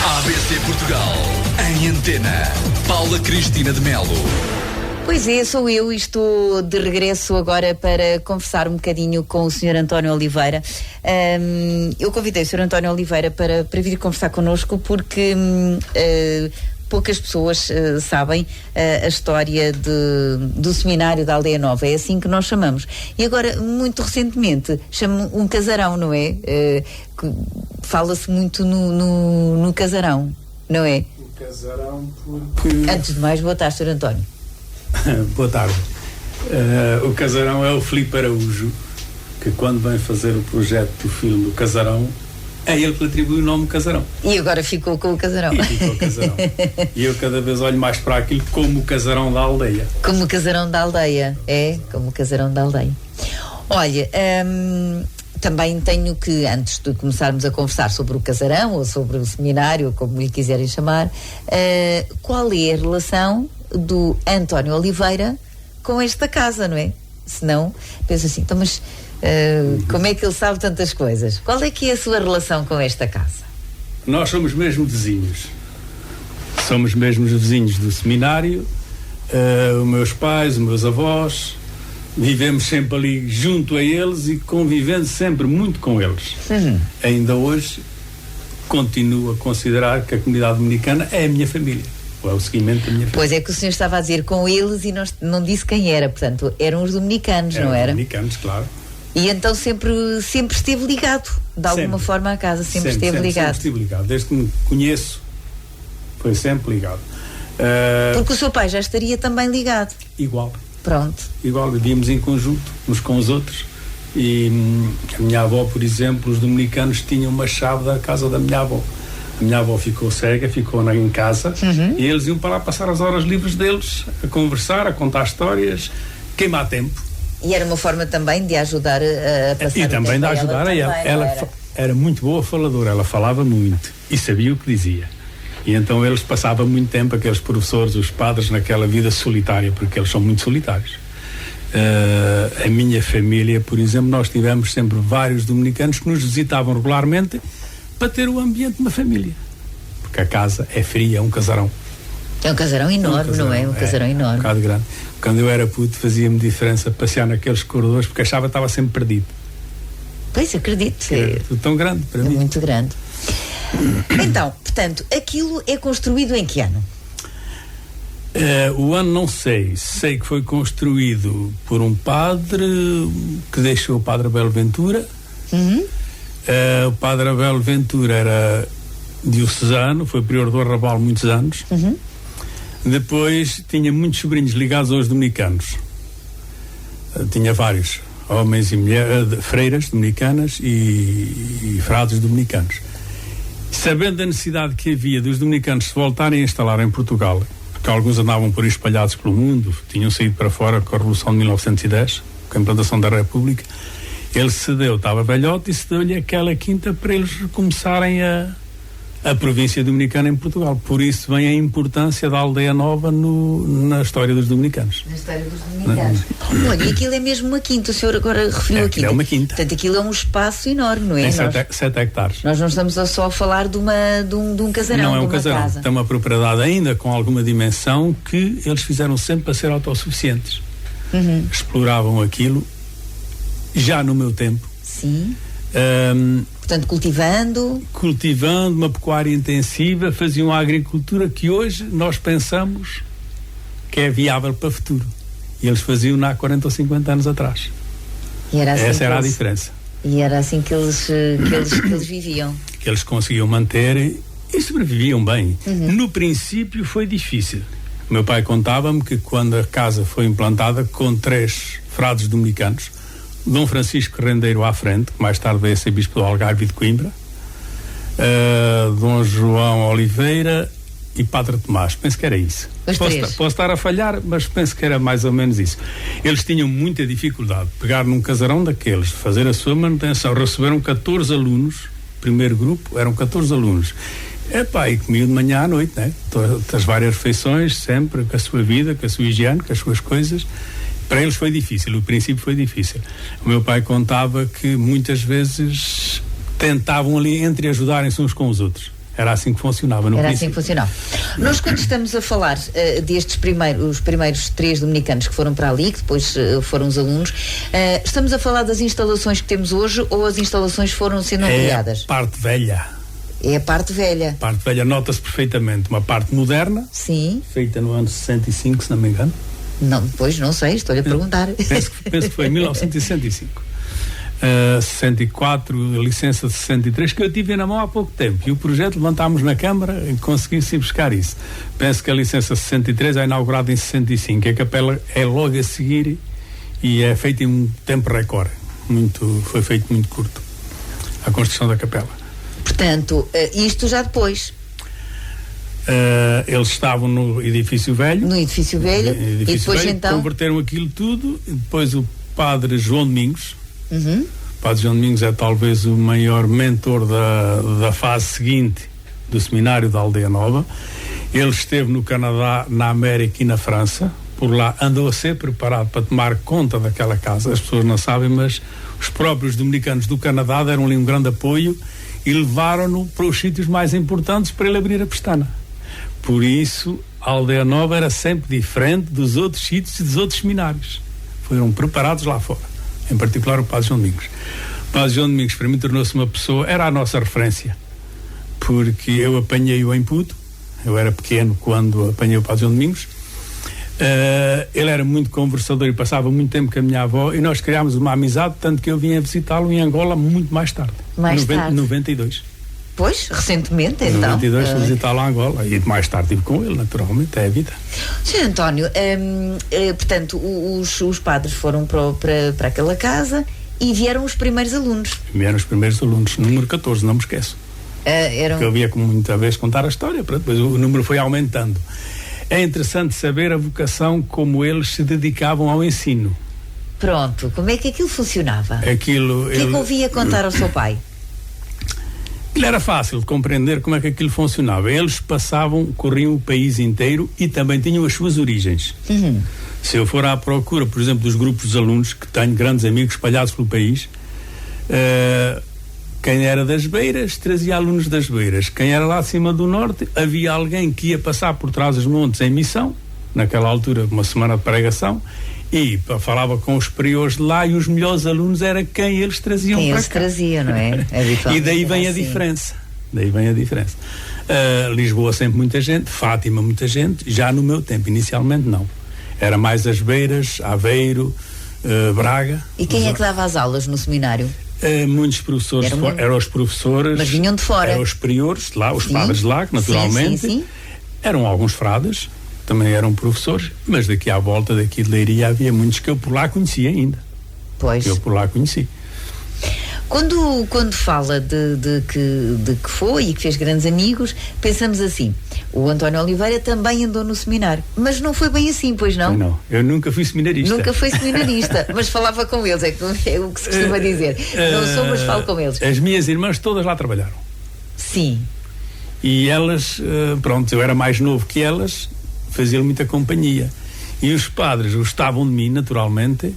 ABC Portugal, em antena. Paula Cristina de Melo. Pois é, sou eu e estou de regresso agora para conversar um bocadinho com o Sr. António Oliveira. Eu convidei o Sr. António Oliveira para vir conversar connosco porque poucas pessoas sabem a história do seminário da Aldeia Nova. É assim que nós chamamos. E agora, muito recentemente, chamo um casarão, não é? Fala-se muito no casarão, não é? O casarão porque... Antes de mais, boa tarde, Sr. António. Boa tarde. O casarão é o Filipe Araújo, que quando vem fazer o projeto do filme do Casarão, é ele que lhe atribui o nome Casarão. E agora ficou com o casarão. E ficou o casarão. E eu cada vez olho mais para aquilo como o casarão da aldeia. Como o casarão da aldeia, como o casarão da aldeia. Olha, também tenho que, antes de começarmos a conversar sobre o casarão, ou sobre o seminário, como lhe quiserem chamar, qual é a relação do António Oliveira com esta casa, não é? Senão, penso assim, então, mas como é que ele sabe tantas coisas? Qual é que é a sua relação com esta casa? Nós somos mesmo vizinhos. Somos mesmo os vizinhos do seminário, os meus pais, os meus avós, vivemos sempre ali junto a eles e convivendo sempre muito com eles. Ainda hoje continuo a considerar que a comunidade dominicana é a minha família. É o seguimento da minha família. Pois é que o senhor estava a dizer com eles e não disse quem era, portanto, eram os dominicanos, não era? Os dominicanos, claro. E então sempre esteve ligado, de alguma forma, à casa, sempre esteve ligado. Sempre estive ligado, desde que me conheço, foi sempre ligado. Porque o seu pai já estaria também ligado. Igual. Pronto. Igual, vivíamos em conjunto, uns com os outros. E a minha avó, por exemplo, os dominicanos tinham uma chave da casa da minha avó. A minha avó ficou cega, ficou em casa, e eles iam para lá passar as horas livres deles, a conversar, a contar histórias, queimar tempo. E era uma forma também de ajudar a passar e também de ajudar a ela. Ela era muito boa faladora, ela falava muito e sabia o que dizia. E então eles passavam muito tempo, aqueles professores, os padres, naquela vida solitária, porque eles são muito solitários. A minha família, por exemplo, nós tivemos sempre vários dominicanos que nos visitavam regularmente para ter o ambiente de uma família, porque a casa é fria, é um casarão. É um casarão enorme, não é? Um casarão enorme. Um bocado grande. Quando eu era puto fazia-me diferença passear naqueles corredores, porque achava que estava sempre perdido. Pois, acredito. É tão grande para mim. Muito grande. Então, portanto, aquilo é construído em que ano? O ano não sei. Sei que foi construído por um padre que deixou o Padre Abel Ventura. O Padre Abel Ventura era diocesano, foi prior do Arrabal muitos anos. Depois tinha muitos sobrinhos ligados aos dominicanos. Tinha vários homens e mulheres, freiras dominicanas e frades dominicanos. Sabendo da necessidade que havia dos dominicanos se voltarem a instalar em Portugal, porque alguns andavam por aí espalhados pelo mundo, tinham saído para fora com a Revolução de 1910, com a implantação da República, ele cedeu, estava velhote, e cedeu-lhe aquela quinta para eles começarem a província dominicana em Portugal. Por isso vem a importância da Aldeia Nova na história dos dominicanos. Na história dos dominicanos. Olha, e aquilo é mesmo uma quinta, o senhor agora referiu aqui. É uma quinta. Portanto, aquilo é um espaço enorme, não é? Tem 7 hectares. Nós não estamos só a falar de um casarão, não é um de uma casarão. casa. Tem uma propriedade ainda com alguma dimensão que eles fizeram sempre para ser autossuficientes. Exploravam aquilo já no meu tempo. Sim. Portanto, cultivando uma pecuária intensiva, faziam uma agricultura que hoje nós pensamos que é viável para o futuro. E eles faziam há 40 ou 50 anos atrás. Essa era a diferença. E era assim que eles viviam. Que eles conseguiam manter e sobreviviam bem. No princípio foi difícil. O meu pai contava-me que quando a casa foi implantada com 3 frades dominicanos, Dom Francisco Rendeiro à frente, que mais tarde veio a ser bispo do Algarve e de Coimbra, Dom João Oliveira e Padre Tomás, penso que era isso. Posso estar a falhar, mas penso que era mais ou menos isso. Eles tinham muita dificuldade de pegar num casarão daqueles, fazer a sua manutenção. Receberam 14 alunos, primeiro grupo, eram 14 alunos. E comiam de manhã à noite, né? As várias refeições, sempre com a sua vida, com a sua higiene, com as suas coisas. Para eles foi difícil, o princípio foi difícil. O meu pai contava que muitas vezes tentavam ali entre ajudarem-se uns com os outros. Era assim que funcionava no Era princípio. assim que funcionava. Nós, quando estamos a falar destes os primeiros 3 dominicanos que foram para ali, que depois foram os alunos, estamos a falar das instalações que temos hoje ou as instalações foram sendo ampliadas? É a parte velha. É a parte velha. A parte velha nota-se perfeitamente. Uma parte moderna, Sim. feita no ano 65, se não me engano. Não, pois não sei, estou-lhe a perguntar. Penso que foi em 1965. 64, a licença de 63, que eu tive na mão há pouco tempo, e o projeto levantámos na Câmara e conseguimos buscar isso. Penso que a licença 63 é inaugurada em 65, a capela é logo a seguir e é feita em um tempo recorde, foi feito muito curto a construção da capela. Portanto, isto já depois. Eles estavam no edifício velho. No edifício velho, e depois velho, então converteram aquilo tudo, e depois o padre João Domingos. O padre João Domingos é talvez o maior mentor da fase seguinte do seminário da Aldeia Nova. Ele esteve no Canadá, na América e na França. Por lá andou a ser preparado para tomar conta daquela casa. As pessoas não sabem, mas os próprios dominicanos do Canadá deram-lhe um grande apoio e levaram-no para os sítios mais importantes para ele abrir a pestana. Por isso, a Aldeia Nova era sempre diferente dos outros sítios e dos outros seminários. Foram preparados lá fora. Em particular o padre João Domingos. O padre João Domingos para mim tornou-se uma pessoa, era a nossa referência, porque eu apanhei-o em Puto, eu era pequeno quando apanhei o padre João Domingos. Ele era muito conversador e passava muito tempo com a minha avó, e nós criámos uma amizade, tanto que eu vim a visitá-lo em Angola muito mais tarde. Tarde? 92. Pois, recentemente então. 92 fui visitá-lo a Angola, e mais tarde estive com ele, naturalmente, é a vida. Sr. António, portanto, os padres foram para aquela casa e vieram os primeiros alunos. Vieram os primeiros alunos, número 14, não me esqueço. Que eu havia como muita vez contar a história, para depois o número foi aumentando. É interessante saber a vocação como eles se dedicavam ao ensino. Pronto, como é que aquilo funcionava? O que ouvia contar ao seu pai? Aquilo era fácil de compreender como é que aquilo funcionava. Eles corriam o país inteiro e também tinham as suas origens. Se eu for à procura, por exemplo, dos grupos de alunos, que tenho grandes amigos espalhados pelo país, quem era das Beiras trazia alunos das Beiras. Quem era lá acima do norte, havia alguém que ia passar por trás dos montes em missão, naquela altura, uma semana de pregação, e falava com os priores de lá, e os melhores alunos era quem eles traziam para cá. Eles traziam, não é? E daí vem a diferença. Lisboa sempre muita gente, Fátima muita gente, já no meu tempo, inicialmente não. Era mais as Beiras, Aveiro, Braga. E quem é que dava as aulas no seminário? Muitos professores, eram os professores. Mas vinham de fora. Eram os priores de lá, os padres de lá, naturalmente. Sim. Eram alguns frades, também eram professores, mas daqui à volta, daqui de Leiria, havia muitos que eu por lá conhecia ainda. Pois. Eu por lá conheci. Quando fala de que foi e que fez grandes amigos, pensamos assim, o António Oliveira também andou no seminário, mas não foi bem assim, pois não? Não, eu nunca fui seminarista. Nunca foi seminarista, mas falava com eles, é o que se costuma dizer. Não sou, mas falo com eles. As minhas irmãs todas lá trabalharam. Sim. E elas, eu era mais novo que elas, faziam muita companhia. E os padres gostavam de mim, naturalmente,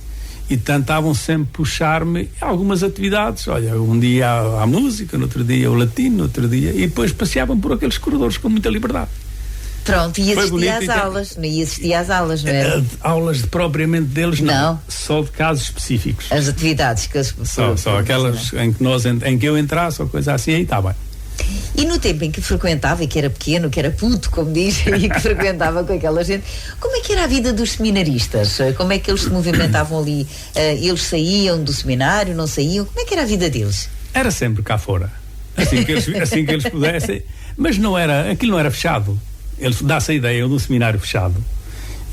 e tentavam sempre puxar-me a algumas atividades. Olha, um dia a música, no outro dia o latino, no outro dia, e depois passeavam por aqueles corredores com muita liberdade. Pronto, e assistia às aulas, não ia assistir às aulas, não é? Aulas propriamente deles não, só de casos específicos. As atividades que as só aquelas em que eu entrasse ou coisa assim, aí está bem. E no tempo em que frequentava, e que era pequeno, que era puto, como diz, e que frequentava com aquela gente, como é que era a vida dos seminaristas? Como é que eles se movimentavam ali? Eles saíam do seminário, não saíam? Como é que era a vida deles? Era sempre cá fora, assim que eles pudessem, mas aquilo não era fechado. Ele dá-se a ideia de um seminário fechado.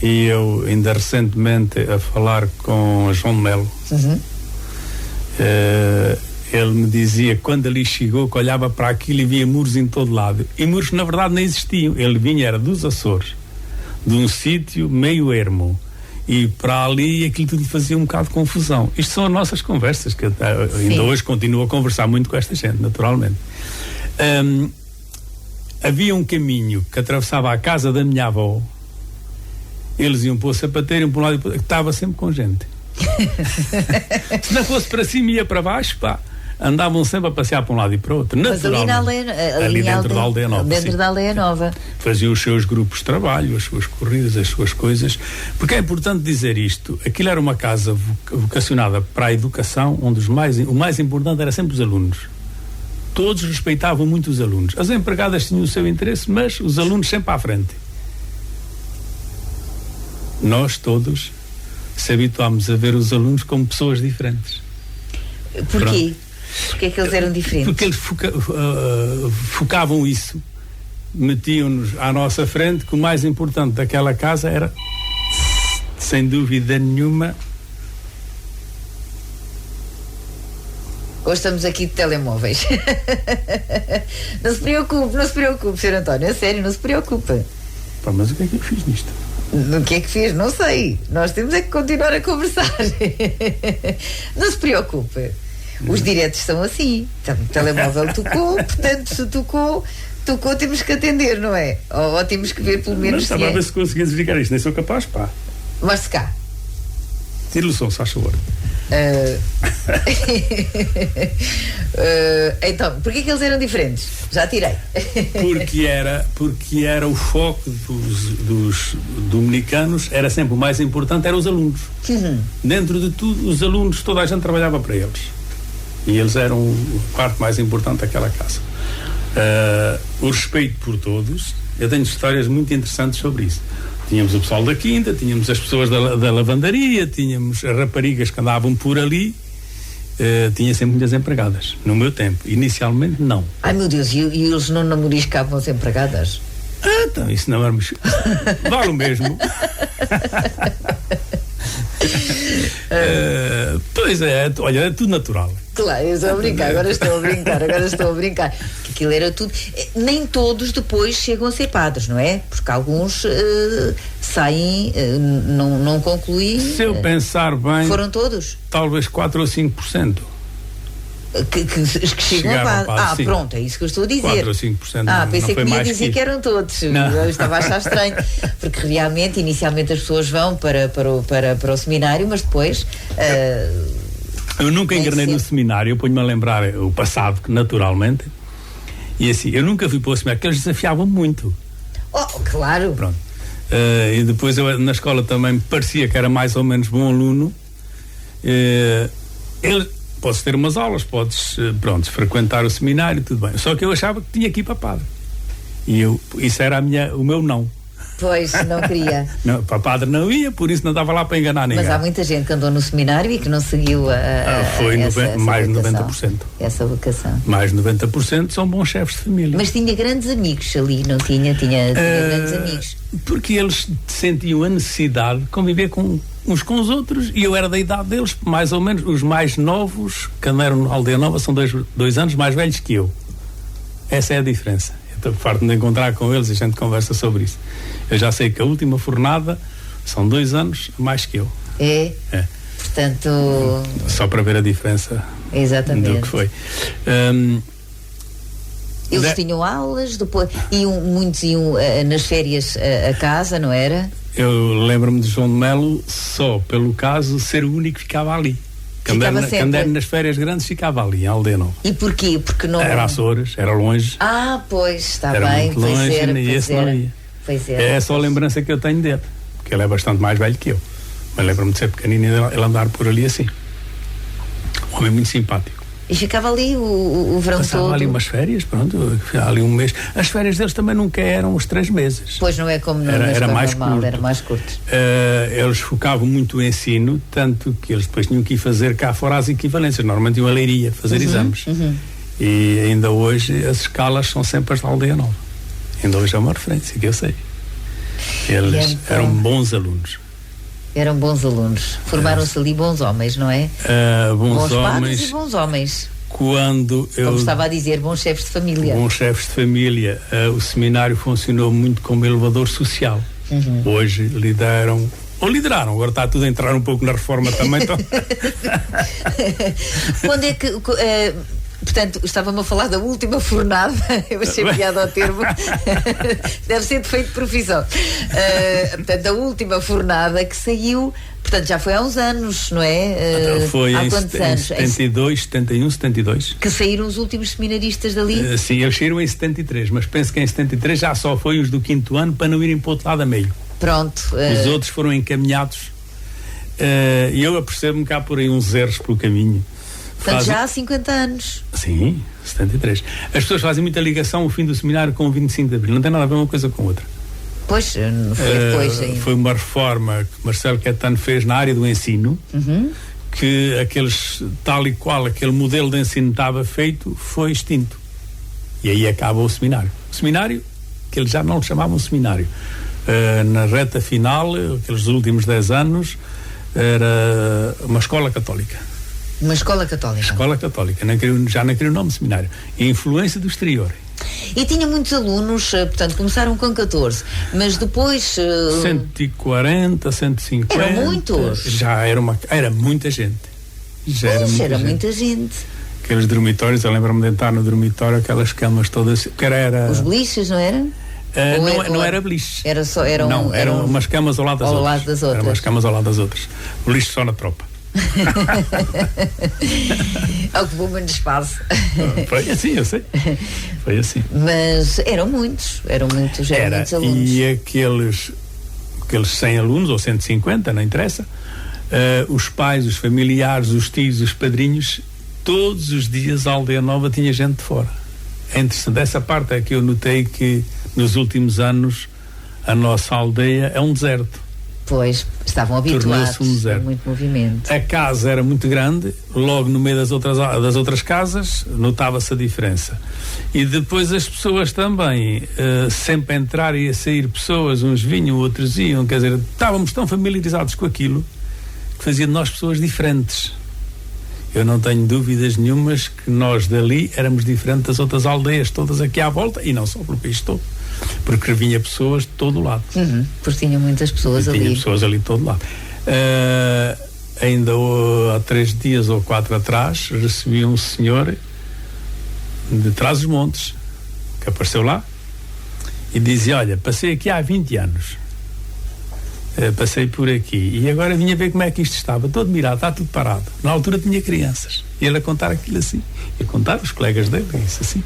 E eu ainda recentemente a falar com João de Melo, ele me dizia que quando ali chegou, que olhava para aquilo e via muros em todo lado. E muros que na verdade não existiam. Ele vinha, era dos Açores, de um sítio meio ermo. E para ali aquilo tudo fazia um bocado de confusão. Isto são as nossas conversas, que ainda hoje continuo a conversar muito com esta gente, naturalmente. Havia um caminho que atravessava a casa da minha avó. Eles iam para o sapateiro, iam para um lado e para o outro, que estava sempre com gente. Se não fosse para cima, ia para baixo, pá. andavam sempre a passear para um lado e para o outro. Mas ali na aldeia, ali dentro da Aldeia Nova. Dentro sim. da Aldeia Nova. Faziam os seus grupos de trabalho, as suas corridas, as suas coisas. Porque é importante dizer isto: aquilo era uma casa vocacionada para a educação, onde o mais importante era sempre os alunos. Todos respeitavam muito os alunos. As empregadas tinham o seu interesse, mas os alunos sempre à frente. Nós todos se habituámos a ver os alunos como pessoas diferentes. Porquê? Porquê é que eles eram diferentes? Porque eles focavam isso, metiam-nos à nossa frente, que o mais importante daquela casa era, sem dúvida nenhuma... Hoje estamos aqui de telemóveis. Não se preocupe, Sr. António, é sério, não se preocupe. Pá, mas o que é que eu fiz nisto? O que é que fez? Não sei. Nós temos é que continuar a conversar. Não se preocupe. Os diretos são assim. Então, o telemóvel tocou, portanto, se tocou, temos que atender, não é? Ou temos que ver pelo menos. Não, estava a ver se conseguia desligar isto, nem sou capaz, pá. Mas cá. Tire o som, se faz favor. Então, porquê que eles eram diferentes? Já tirei. Porque era o foco dos dominicanos, era sempre o mais importante, eram os alunos. Dentro de tudo, os alunos, toda a gente trabalhava para eles. E eles eram a parte mais importante daquela casa. O respeito por todos. Eu tenho histórias muito interessantes sobre isso. Tínhamos o pessoal da quinta, tínhamos as pessoas da lavandaria, tínhamos as raparigas que andavam por ali, tinha sempre muitas empregadas, no meu tempo. Inicialmente, não. Ai, meu Deus, e eles não namoriscavam as empregadas? Então, isso não era... Vale o mesmo. Pois é, olha, é tudo natural. Claro, eu estou a brincar, agora estou a brincar. Que aquilo era tudo. Nem todos depois chegam a ser padres, não é? Porque alguns saem, não concluem. Se eu pensar bem. Foram todos? Talvez 4 ou 5%. Que chegam a padre. Pronto, é isso que eu estou a dizer. 4 ou 5%. Pensei que ia dizer que eram todos. Não. Eu estava a achar estranho. Porque realmente, inicialmente as pessoas vão para o seminário, mas depois. Eu nunca encarnei no seminário, eu ponho-me a lembrar o passado, naturalmente. E assim, eu nunca fui para o seminário, porque eles desafiavam muito. Oh, claro. Pronto. E depois eu na escola também me parecia que era mais ou menos bom aluno. Podes ter umas aulas, podes, frequentar o seminário, tudo bem. Só que eu achava que tinha que ir para padre. E isso era o meu não. Pois, não queria. Não, para padre não ia, por isso não estava lá para enganar ninguém. Mas há muita gente que andou no seminário e que não seguiu mais de 90%. Essa vocação. Mais de 90% são bons chefes de família. Mas tinha grandes amigos ali, não tinha? Tinha grandes amigos. Porque eles sentiam a necessidade de conviver uns com os outros, e eu era da idade deles, mais ou menos. Os mais novos, que andaram na Aldeia Nova, são 2 anos mais velhos que eu. Essa é a diferença. Eu estou farto de encontrar com eles e a gente conversa sobre isso. Eu já sei que a última fornada são 2 anos mais que eu. É? Portanto... Só para ver a diferença. Exatamente. Do que foi. Eles tinham aulas, depois muitos iam nas férias a casa, não era? Eu lembro-me de João de Melo só pelo caso ser o único que ficava ali. Quando era nas férias grandes ficava ali, em Aldeia Nova. E porquê? Porque não... Era Açores, era longe. Pois, está era bem. Muito longe, e esse não ia. Pois é só a lembrança que eu tenho dele, porque ele é bastante mais velho que eu. Mas lembro-me de ser pequenino e ele andar por ali assim. Um homem muito simpático. E ficava ali o verão todo? Passava ali umas férias, pronto, ali um mês. As férias deles também nunca eram os 3 meses. Pois não é como era mais normal, curto. Era mais curto. Eles focavam muito o ensino, tanto que eles depois tinham que ir fazer cá fora as equivalências. Normalmente iam a Leiria fazer exames. E ainda hoje as escalas são sempre as da Aldeia Nova. Ainda hoje é uma referência, que eu sei. Eles eram bons alunos. Eram bons alunos. Formaram-se ali bons homens, não é? Bons homens. Padres e bons homens. Como estava a dizer, bons chefes de família. Bons chefes de família. O seminário funcionou muito como elevador social. Hoje lideraram, agora está tudo a entrar um pouco na reforma também. Então... Quando é que... Portanto, estava-me a falar da última fornada. Eu achei piada ao termo. Deve ser defeito de profissão. Portanto, a última fornada que saiu, portanto, já foi há uns anos, não é? Foi há em quantos anos? 72, 71, 72. Que saíram os últimos seminaristas dali? Sim, eles saíram em 73, mas penso que em 73 já só foi os do 5º ano para não irem para o outro lado a meio. Pronto. Os outros foram encaminhados. E eu apercebo-me cá por aí uns erros pelo caminho. Portanto, já há 50 anos. Sim, 73. As pessoas fazem muita ligação o fim do seminário com o 25 de Abril. Não tem nada a ver uma coisa com outra. Pois, foi depois ainda. Foi uma reforma que Marcelo Caetano fez na área do ensino, que tal e qual aquele modelo de ensino estava feito, foi extinto. E aí acaba o seminário. O seminário, que eles já não lhe chamavam seminário. Na reta final, aqueles últimos 10 anos, era uma escola católica. Uma escola católica. Escola católica, já não queria o nome de seminário. E influência do exterior. E tinha muitos alunos, portanto, começaram com 14, mas depois... 140, 150... Eram muitos? Já era muita gente. Era muita gente. Aqueles dormitórios, eu lembro-me de entrar no dormitório, aquelas camas todas... Os beliches, não era? Não era beliche. Eram umas camas ao lado das outras. Eram umas camas ao lado das outras. Beliche só na tropa. Ocupou muito espaço. Foi assim, eu sei. Foi assim. Mas eram muitos alunos. E aqueles 100 alunos, ou 150, não interessa, os pais, os familiares, os tios, os padrinhos, todos os dias a Aldeia Nova tinha gente de fora. É interessante. Essa parte é que eu notei que nos últimos anos a nossa aldeia é um deserto. Pois, estavam habituados a muito movimento. A casa era muito grande, logo no meio das outras casas notava-se a diferença. E depois as pessoas também, sempre a entrar e a sair pessoas, uns vinham, outros iam, quer dizer, estávamos tão familiarizados com aquilo que fazia de nós pessoas diferentes. Eu não tenho dúvidas nenhumas que nós dali éramos diferentes das outras aldeias todas aqui à volta, e não só pelo país todo, porque vinha pessoas de todo o lado. Porque tinha muitas pessoas ali. Tinha pessoas ali de todo lado. Ainda há 3 dias ou 4 atrás recebi um senhor de Trás-os-Montes que apareceu lá e dizia: olha, passei aqui há 20 anos, passei por aqui e agora vinha ver como é que isto estava, todo mirado, está tudo parado. Na altura tinha crianças e ele a contar aquilo assim, e a contar os colegas dele, isso assim.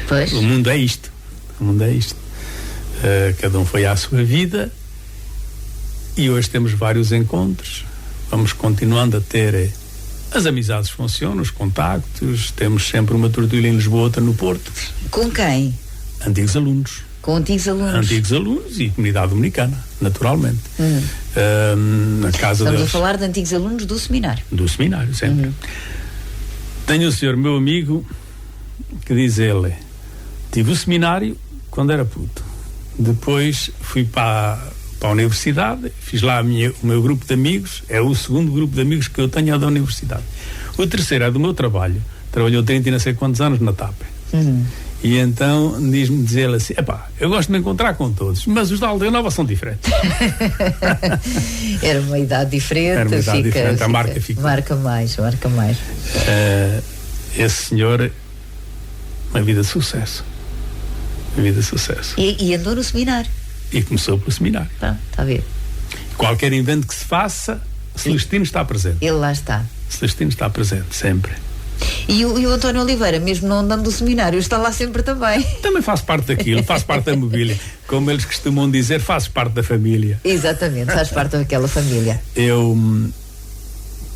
Pois. O mundo é isto. Cada um foi à sua vida e hoje temos vários encontros, vamos continuando a ter, as amizades funcionam, os contactos, temos sempre uma tertúlia em Lisboa, outra no Porto. Com quem? Antigos alunos. Com antigos alunos? Antigos alunos e comunidade dominicana, naturalmente. Na casa Estamos deles. a falar de antigos alunos do seminário. Do seminário, sempre. Tenho um senhor, meu amigo, que diz ele: tive o seminário quando era puto. Depois fui para a universidade, fiz lá o meu grupo de amigos, é o segundo grupo de amigos que eu tenho da universidade. O terceiro é do meu trabalho, trabalhou 30 e não sei quantos anos na TAP. E então diz-me ele assim: epá, eu gosto de me encontrar com todos, mas os da Aldeia Nova são diferentes. Era uma idade diferente. A marca fica. Marca mais. Esse senhor, uma vida de sucesso. E andou no seminário. E começou pelo seminário. Está a ver. Qualquer invento que se faça, Celestino está presente. Ele lá está. Celestino está presente, sempre. E o António Oliveira, mesmo não andando no seminário, está lá sempre também. Também faz parte daquilo, faz parte da mobília. Como eles costumam dizer, faz parte da família. Exatamente, faz parte daquela família. Eu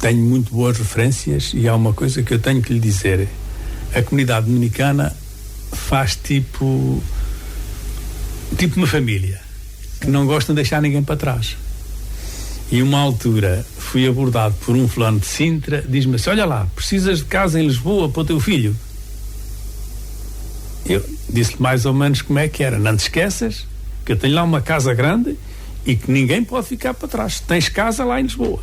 tenho muito boas referências e há uma coisa que eu tenho que lhe dizer. A comunidade dominicana faz tipo uma família, que não gostam de deixar ninguém para trás. E uma altura fui abordado por um fulano de Sintra, diz-me assim: olha lá, precisas de casa em Lisboa para o teu filho? Eu disse-lhe mais ou menos como é que era: não te esqueças que eu tenho lá uma casa grande e que ninguém pode ficar para trás, tens casa lá em Lisboa.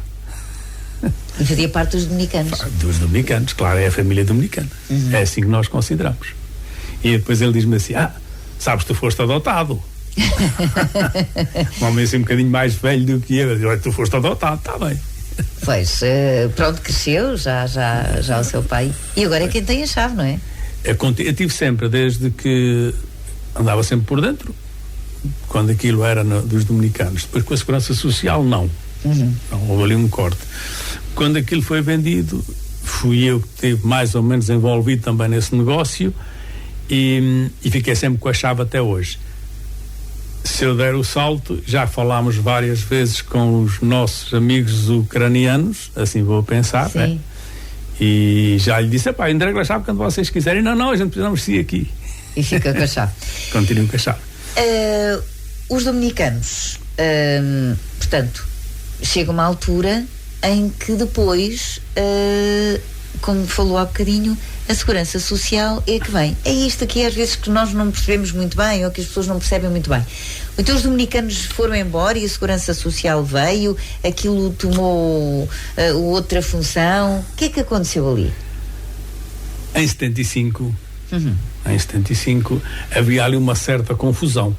E fazia parte dos dominicanos. Dos dominicanos, claro, é a família dominicana. É assim que nós consideramos. E depois ele diz-me assim: sabes, tu foste adotado. Um homem assim um bocadinho mais velho do que eu. Tu foste adotado, está bem. Pois, pronto, cresceu já o seu pai. E agora é quem tem a chave, não é? Eu tive sempre, desde que andava sempre por dentro, quando aquilo era dos dominicanos. Depois com a Segurança Social, não. Não, houve ali um corte. Quando aquilo foi vendido, fui eu que estive mais ou menos envolvido também nesse negócio e fiquei sempre com a chave até hoje. Se eu der o salto, já falámos várias vezes com os nossos amigos ucranianos, assim vou pensar, né? E já lhe disse, entregue a chave quando vocês quiserem. Não, a gente precisamos ir aqui. E fica com a chave. Continuo com a chave. Os dominicanos, portanto, chega uma altura em que depois, como falou há bocadinho, a Segurança Social é que vem. É isto aqui às vezes que nós não percebemos muito bem, ou que as pessoas não percebem muito bem. Então os dominicanos foram embora e a Segurança Social veio, aquilo tomou outra função. O que é que aconteceu ali? Em 75 havia ali uma certa confusão,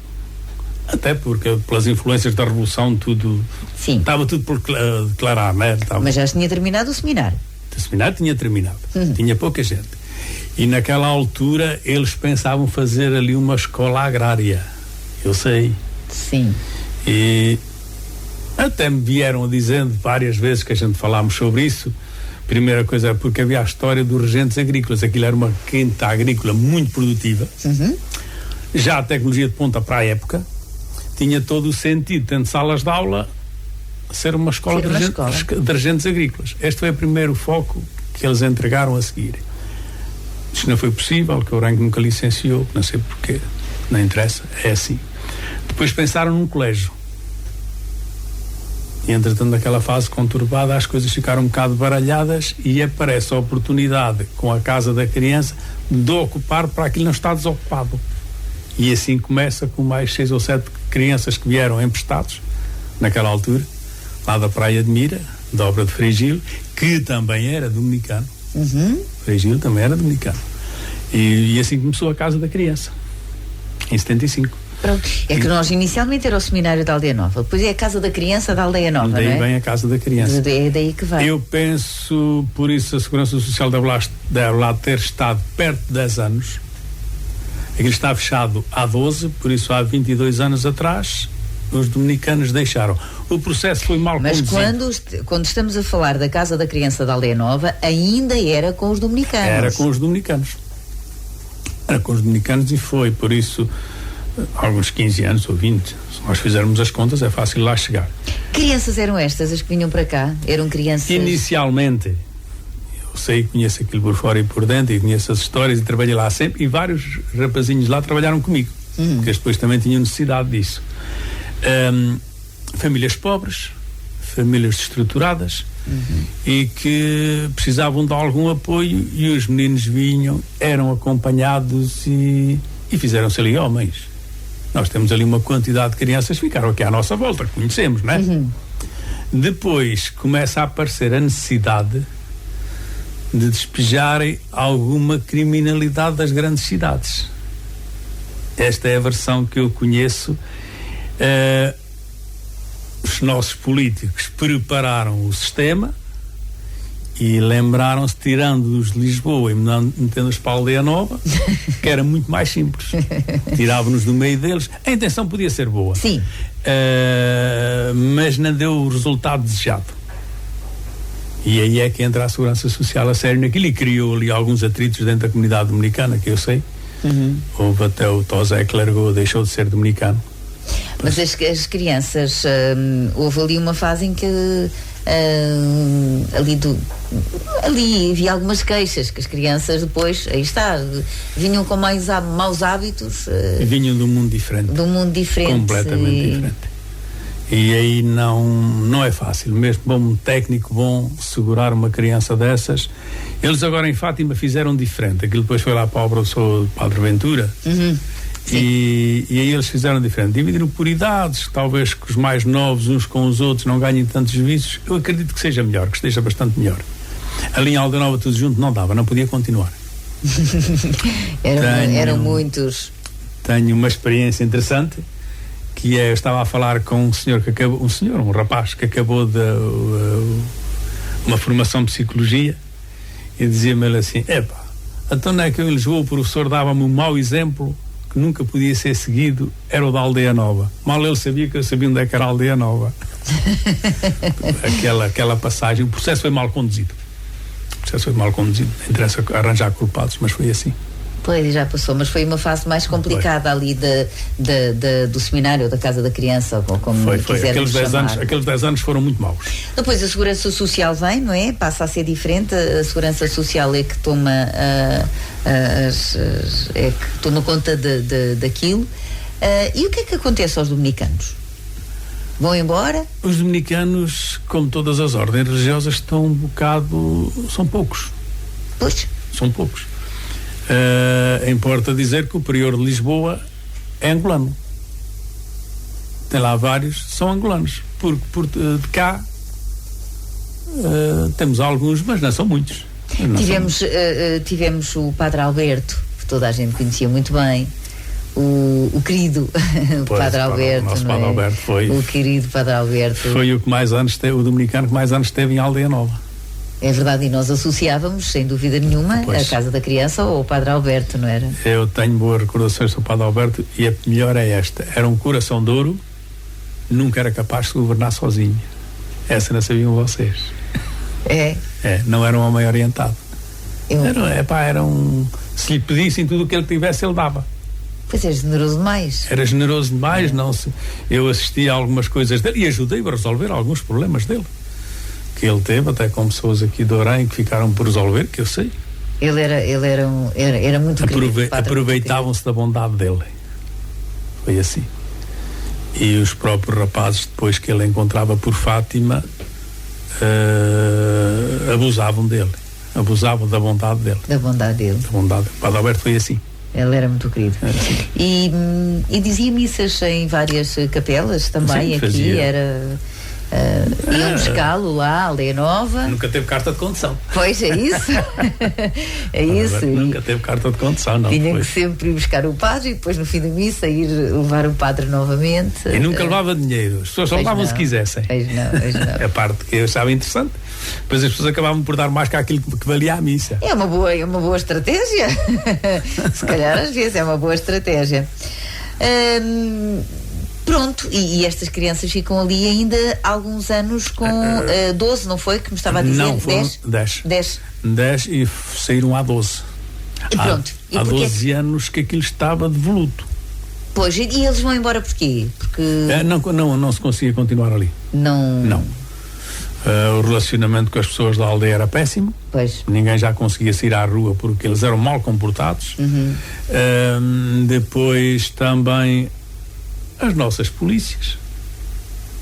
até porque pelas influências da Revolução estava tudo por declarar, né? Mas já tinha terminado o seminário. O seminário tinha terminado, tinha pouca gente, e naquela altura eles pensavam fazer ali uma escola agrária, eu sei. Sim. E até me vieram dizendo várias vezes que a gente falámos sobre isso. Primeira coisa é porque havia a história dos regentes agrícolas. Aquilo era uma quinta agrícola muito produtiva. Já a tecnologia de ponta para a época tinha todo o sentido, tendo salas de aula, ser uma escola de regentes agrícolas. Este foi o primeiro foco que eles entregaram a seguir. Isto não foi possível, que o Orango nunca licenciou, não sei porquê, não interessa, é assim. Depois pensaram num colégio. E entretanto, naquela fase conturbada, as coisas ficaram um bocado baralhadas e aparece a oportunidade, com a Casa da Criança, de ocupar para aquilo não estar desocupado. E assim começa com mais 6 ou 7 crianças que vieram emprestados, naquela altura, lá da Praia de Mira, da obra de Frei Gil, que também era dominicano. Frei Gil também era dominicano. E assim começou a Casa da Criança, em 75. Pronto. É que nós inicialmente era o seminário da Aldeia Nova, depois é a Casa da Criança da Aldeia Nova, daí não é? Vem a Casa da Criança. É daí que vem. Eu penso, por isso a Segurança Social deve lá ter estado perto de 10 anos. Aquilo está fechado há 12, por isso há 22 anos atrás os dominicanos deixaram. O processo foi mal conduzido. Mas quando estamos a falar da Casa da Criança da Aldeia Nova, ainda era com os dominicanos. Era com os dominicanos. Era com os dominicanos e foi, por isso, alguns 15 anos ou 20, se nós fizermos as contas, é fácil lá chegar. Crianças eram estas, as que vinham para cá? Eram crianças? Inicialmente, eu sei, conheço aquilo por fora e por dentro, e conheço as histórias e trabalhei lá sempre, e vários rapazinhos lá trabalharam comigo, porque eles depois também tinham necessidade disso. Famílias pobres, famílias destruturadas, e que precisavam de algum apoio, e os meninos vinham, eram acompanhados e fizeram-se ali homens. Nós temos ali uma quantidade de crianças que ficaram aqui à nossa volta, conhecemos, não é? Depois começa a aparecer a necessidade de despejarem alguma criminalidade das grandes cidades. Esta é a versão que eu conheço. Os nossos políticos prepararam o sistema e lembraram-se, tirando-os de Lisboa e metendo-os para a Aldeia Nova, que era muito mais simples. Tiravam-nos do meio deles. A intenção podia ser boa. Sim. Mas não deu o resultado desejado. E aí é que entra a Segurança Social a sério naquilo e criou ali alguns atritos dentro da comunidade dominicana, que eu sei. Houve até o Tosé que largou, deixou de ser dominicano. Mas as crianças, houve ali uma fase em que ali havia algumas queixas, que as crianças depois, aí está, vinham com mais maus hábitos. Vinham de um mundo diferente. De um mundo diferente. Completamente diferente. E aí não é fácil, mesmo um técnico bom segurar uma criança dessas. Eles agora em Fátima fizeram diferente, aquilo depois foi lá para a obra do Padre Ventura. E aí eles fizeram diferente, dividiram por idades, talvez que os mais novos uns com os outros não ganhem tantos vícios. Eu acredito que seja melhor, que esteja bastante melhor. Ali em Aldeia Nova tudo junto não dava, não podia continuar. Eram muitos. Tenho uma experiência interessante, que é, eu estava a falar com um rapaz que acabou uma formação de psicologia, e dizia-me ele assim: então não é que eu em Lisboa o professor dava-me um mau exemplo que nunca podia ser seguido, era o da Aldeia Nova. Mal ele sabia que eu sabia onde é que era a Aldeia Nova. aquela passagem, o processo foi mal conduzido. Não interessa arranjar culpados, mas foi assim. Pois, já passou, mas foi uma fase mais complicada ali do seminário, da Casa da Criança, ou como quisermos chamar. Aqueles 10 anos foram muito maus. Depois a Segurança Social vem, não é? Passa a ser diferente, a Segurança Social é que toma conta daquilo. E o que é que acontece aos dominicanos? Vão embora? Os dominicanos, como todas as ordens religiosas, estão um bocado... são poucos. Pois? São poucos. Importa dizer que o prior de Lisboa é angolano. Tem lá vários, são angolanos. De cá temos alguns, mas não são muitos. Tivemos o Padre Alberto, que toda a gente conhecia muito bem. O querido Padre Alberto, nosso não Padre é? Alberto foi o querido Padre Alberto. Foi o dominicano que mais anos teve em Aldeia Nova. É verdade, e nós associávamos, sem dúvida nenhuma, a Casa da Criança ou o Padre Alberto, não era? Eu tenho boas recordações do Padre Alberto, e a melhor é esta: era um coração de ouro, nunca era capaz de governar sozinho. Essa não sabiam vocês. Não era um homem orientado. Se lhe pedissem tudo o que ele tivesse, ele dava. Pois é, generoso demais. Era generoso demais, eu assisti a algumas coisas dele e ajudei-o a resolver alguns problemas dele, que ele teve, até com pessoas aqui de Orem que ficaram por resolver, que eu sei. Ele era muito querido. Aproveitavam-se da bondade dele. Foi assim. E os próprios rapazes, depois que ele encontrava por Fátima, abusavam dele. Abusavam da bondade dele. O Padre Alberto foi assim. Ele era muito querido. E dizia missas em várias capelas também. Sim, aqui fazia. Iam buscá-lo lá, a Aldeia Nova. Nunca teve carta de condução. Pois, é isso. É isso. Nunca teve carta de condução, não. Tinha que sempre ir buscar o padre e depois no fim da missa ir levar o padre novamente. E nunca levava dinheiro. As pessoas só levavam se quisessem. Pois não. É a parte que eu achava interessante. Depois as pessoas acabavam por dar mais que aquilo que valia a missa. É uma boa estratégia. Se calhar às vezes é uma boa estratégia. Pronto, e estas crianças ficam ali ainda alguns anos com 12, não foi? Que me estava a dizer? Não, foram 10 e saíram há 12. E pronto. Há 12 anos que aquilo estava devoluto. Pois, e eles vão embora porquê? Porque... Não se conseguia continuar ali. Não. O relacionamento com as pessoas da aldeia era péssimo. Pois. Ninguém já conseguia sair à rua porque eles eram mal comportados. Depois também as nossas polícias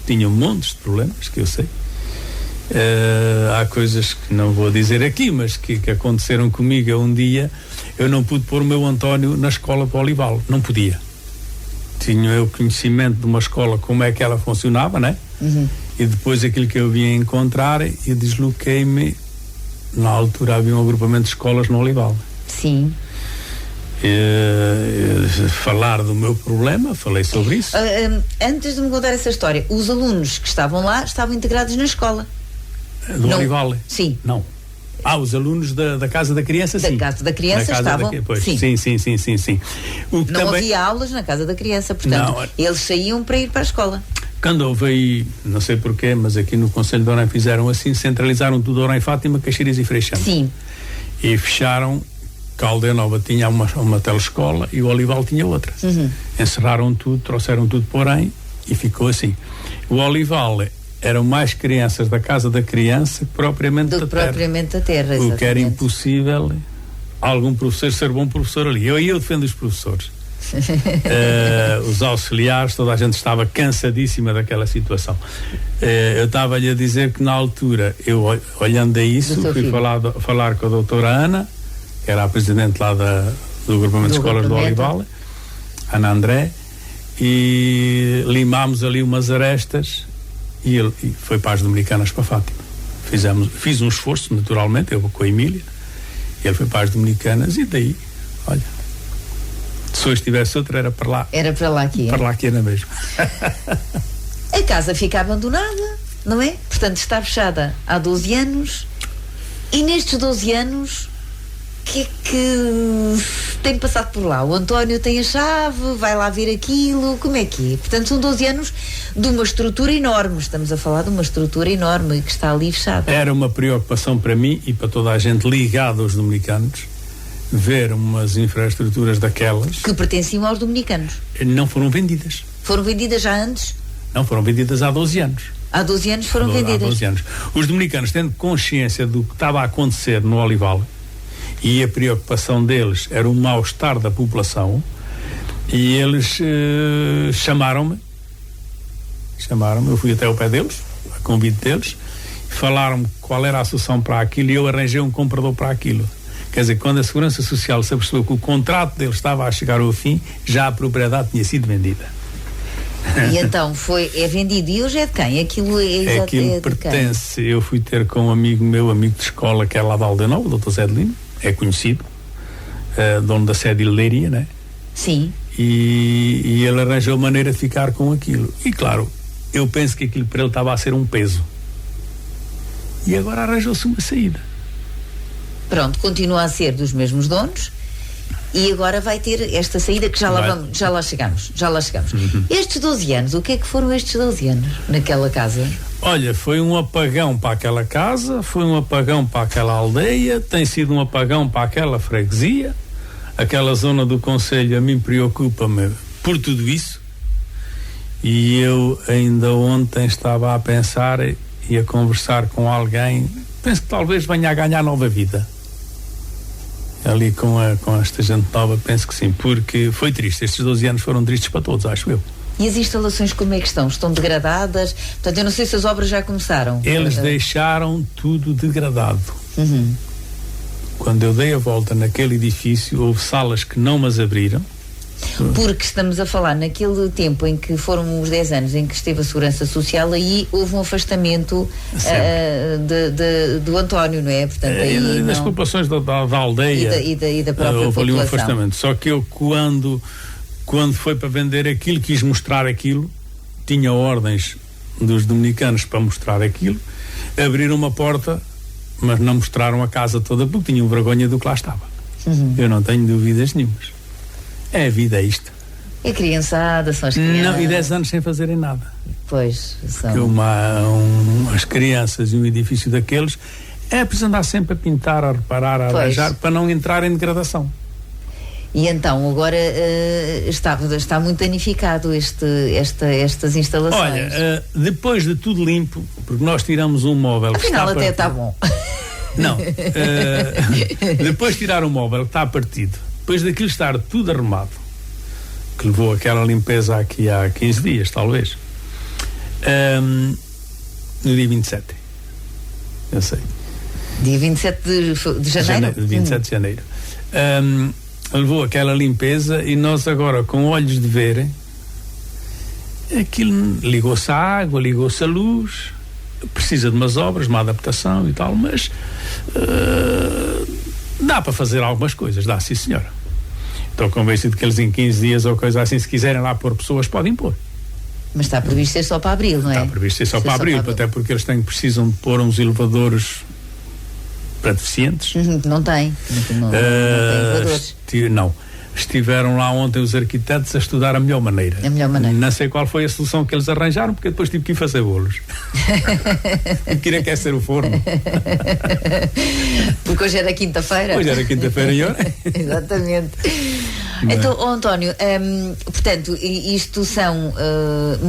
tinham montes de problemas, que eu sei. Há coisas que não vou dizer aqui, mas que aconteceram comigo um dia. Eu não pude pôr o meu António na escola para Olival, não podia. Tinha eu conhecimento de uma escola, como é que ela funcionava, né? E depois aquilo que eu vim encontrar, eu desloquei-me. Na altura havia um agrupamento de escolas no Olival. Sim. Falar do meu problema, falei sobre isso. Antes de me contar essa história, os alunos que estavam lá estavam integrados na escola do Olival? Sim. Não. Os alunos da Casa da Criança, sim. Da Casa da Criança estavam. Sim. Não também... havia aulas na Casa da Criança, portanto, eles saíam para ir para a escola. Quando houve aí, não sei porquê, mas aqui no Conselho de Orem fizeram assim, centralizaram tudo Orem, Fátima, Caxias e Freixando. Sim. E fecharam. A Aldeia Nova tinha uma telescola e o Olival tinha outra. Encerraram tudo, trouxeram tudo por Orem e ficou assim. O Olival eram mais crianças da Casa da Criança que propriamente da terra. O que era impossível algum professor ser bom professor ali. Eu defendo os professores. Os auxiliares, toda a gente estava cansadíssima daquela situação. Eu estava-lhe a dizer que na altura, eu olhando a isso, fui falar com a doutora Ana, que era a presidente lá do agrupamento de escolas do Olival, Ana André, e limámos ali umas arestas e foi para as Dominicanas, para Fátima. Fiz um esforço, naturalmente, eu com a Emília, e ele foi para as Dominicanas, e daí, olha, se hoje tivesse outra, era para lá. Era para lá que ia. Para lá que era mesmo. A casa fica abandonada. não é? Portanto, está fechada há 12 anos e nestes 12 anos o que é que tem passado por lá? O António tem a chave, vai lá ver aquilo, como é que é? Portanto, são 12 anos de uma estrutura enorme, estamos a falar de uma estrutura enorme que está ali fechada. Era uma preocupação para mim e para toda a gente ligada aos dominicanos ver umas infraestruturas daquelas que pertenciam aos dominicanos. Não foram vendidas. Foram vendidas já antes? Não, foram vendidas há 12 anos. Há 12 anos foram vendidas? Há 12 anos. Os dominicanos, tendo consciência do que estava a acontecer no Olival, e a preocupação deles era o mal-estar da população, e eles chamaram-me, eu fui até ao pé deles, a convite deles, falaram-me qual era a solução para aquilo e eu arranjei um comprador para aquilo. Quer dizer, quando a Segurança Social se apercebeu que o contrato deles estava a chegar ao fim, já a propriedade tinha sido vendida. E então é vendido. E hoje é de quem? Aquilo pertence. Eu fui ter com um amigo meu, amigo de escola, que é lá da Aldeia Nova, o Dr. Zé de Lima, é conhecido, dono da sede de Leiria, né? Sim. E ele arranjou maneira de ficar com aquilo. E claro, eu penso que aquilo para ele estava a ser um peso. E agora arranjou-se uma saída. Pronto, continua a ser dos mesmos donos e agora vai ter esta saída que já lá chegamos. Uhum. Estes 12 anos, o que é que foram estes 12 anos naquela casa? Olha, foi um apagão para aquela casa, foi um apagão para aquela aldeia, tem sido um apagão para aquela freguesia, aquela zona do concelho a mim preocupa-me por tudo isso. E eu ainda ontem estava a pensar e a conversar com alguém, penso que talvez venha a ganhar nova vida ali com esta gente nova, penso que sim, porque foi triste, estes 12 anos foram tristes para todos, acho eu. E as instalações como é que estão? Estão degradadas? Portanto, eu não sei se as obras já começaram. Eles deixaram tudo degradado. Uhum. Quando eu dei a volta naquele edifício, houve salas que não as abriram. Porque estamos a falar naquele tempo em que foram os 10 anos em que esteve a Segurança Social, aí houve um afastamento do António, não é? Portanto, aí das populações da aldeia e da própria houve população. Ali um afastamento. Só que eu quando foi para vender aquilo, quis mostrar aquilo, tinha ordens dos dominicanos para mostrar aquilo, abriram uma porta, mas não mostraram a casa toda porque tinham vergonha do que lá estava. Uhum. Eu não tenho dúvidas nenhumas. É a vida, é isto. É criançada, são as crianças. Não, e 10 anos sem fazerem nada. Pois, são. Porque as crianças e um edifício daqueles é preciso andar sempre a pintar, a reparar, a arranjar, para não entrar em degradação. E então, agora está muito danificado estas instalações. Olha, depois de tudo limpo, porque nós tiramos um móvel afinal que está bom. Não. Depois de tirar o móvel que está partido, depois daquilo estar tudo arrumado, que levou aquela limpeza aqui há 15 dias, talvez, no dia 27, eu sei. Dia 27 de janeiro? 27 de janeiro. Levou aquela limpeza e nós agora, com olhos de ver, aquilo ligou-se à água, ligou-se à luz, precisa de umas obras, uma adaptação e tal, mas dá para fazer algumas coisas, dá, sim senhora. Estou convencido que eles em 15 dias ou coisa assim, se quiserem lá pôr pessoas, podem pôr. Mas está previsto ser só para abril, não é? Está previsto ser só para abril, até porque eles precisam de pôr uns elevadores para deficientes. Não tem. Não tem elevadores. Não. Estiveram lá ontem os arquitetos a estudar a melhor maneira. Não sei qual foi a solução que eles arranjaram, porque depois tive que ir fazer bolos. Tive que ir aquecer o forno. Porque hoje era quinta-feira. Hoje era quinta-feira e hora. Exatamente. Então, António, portanto, isto são...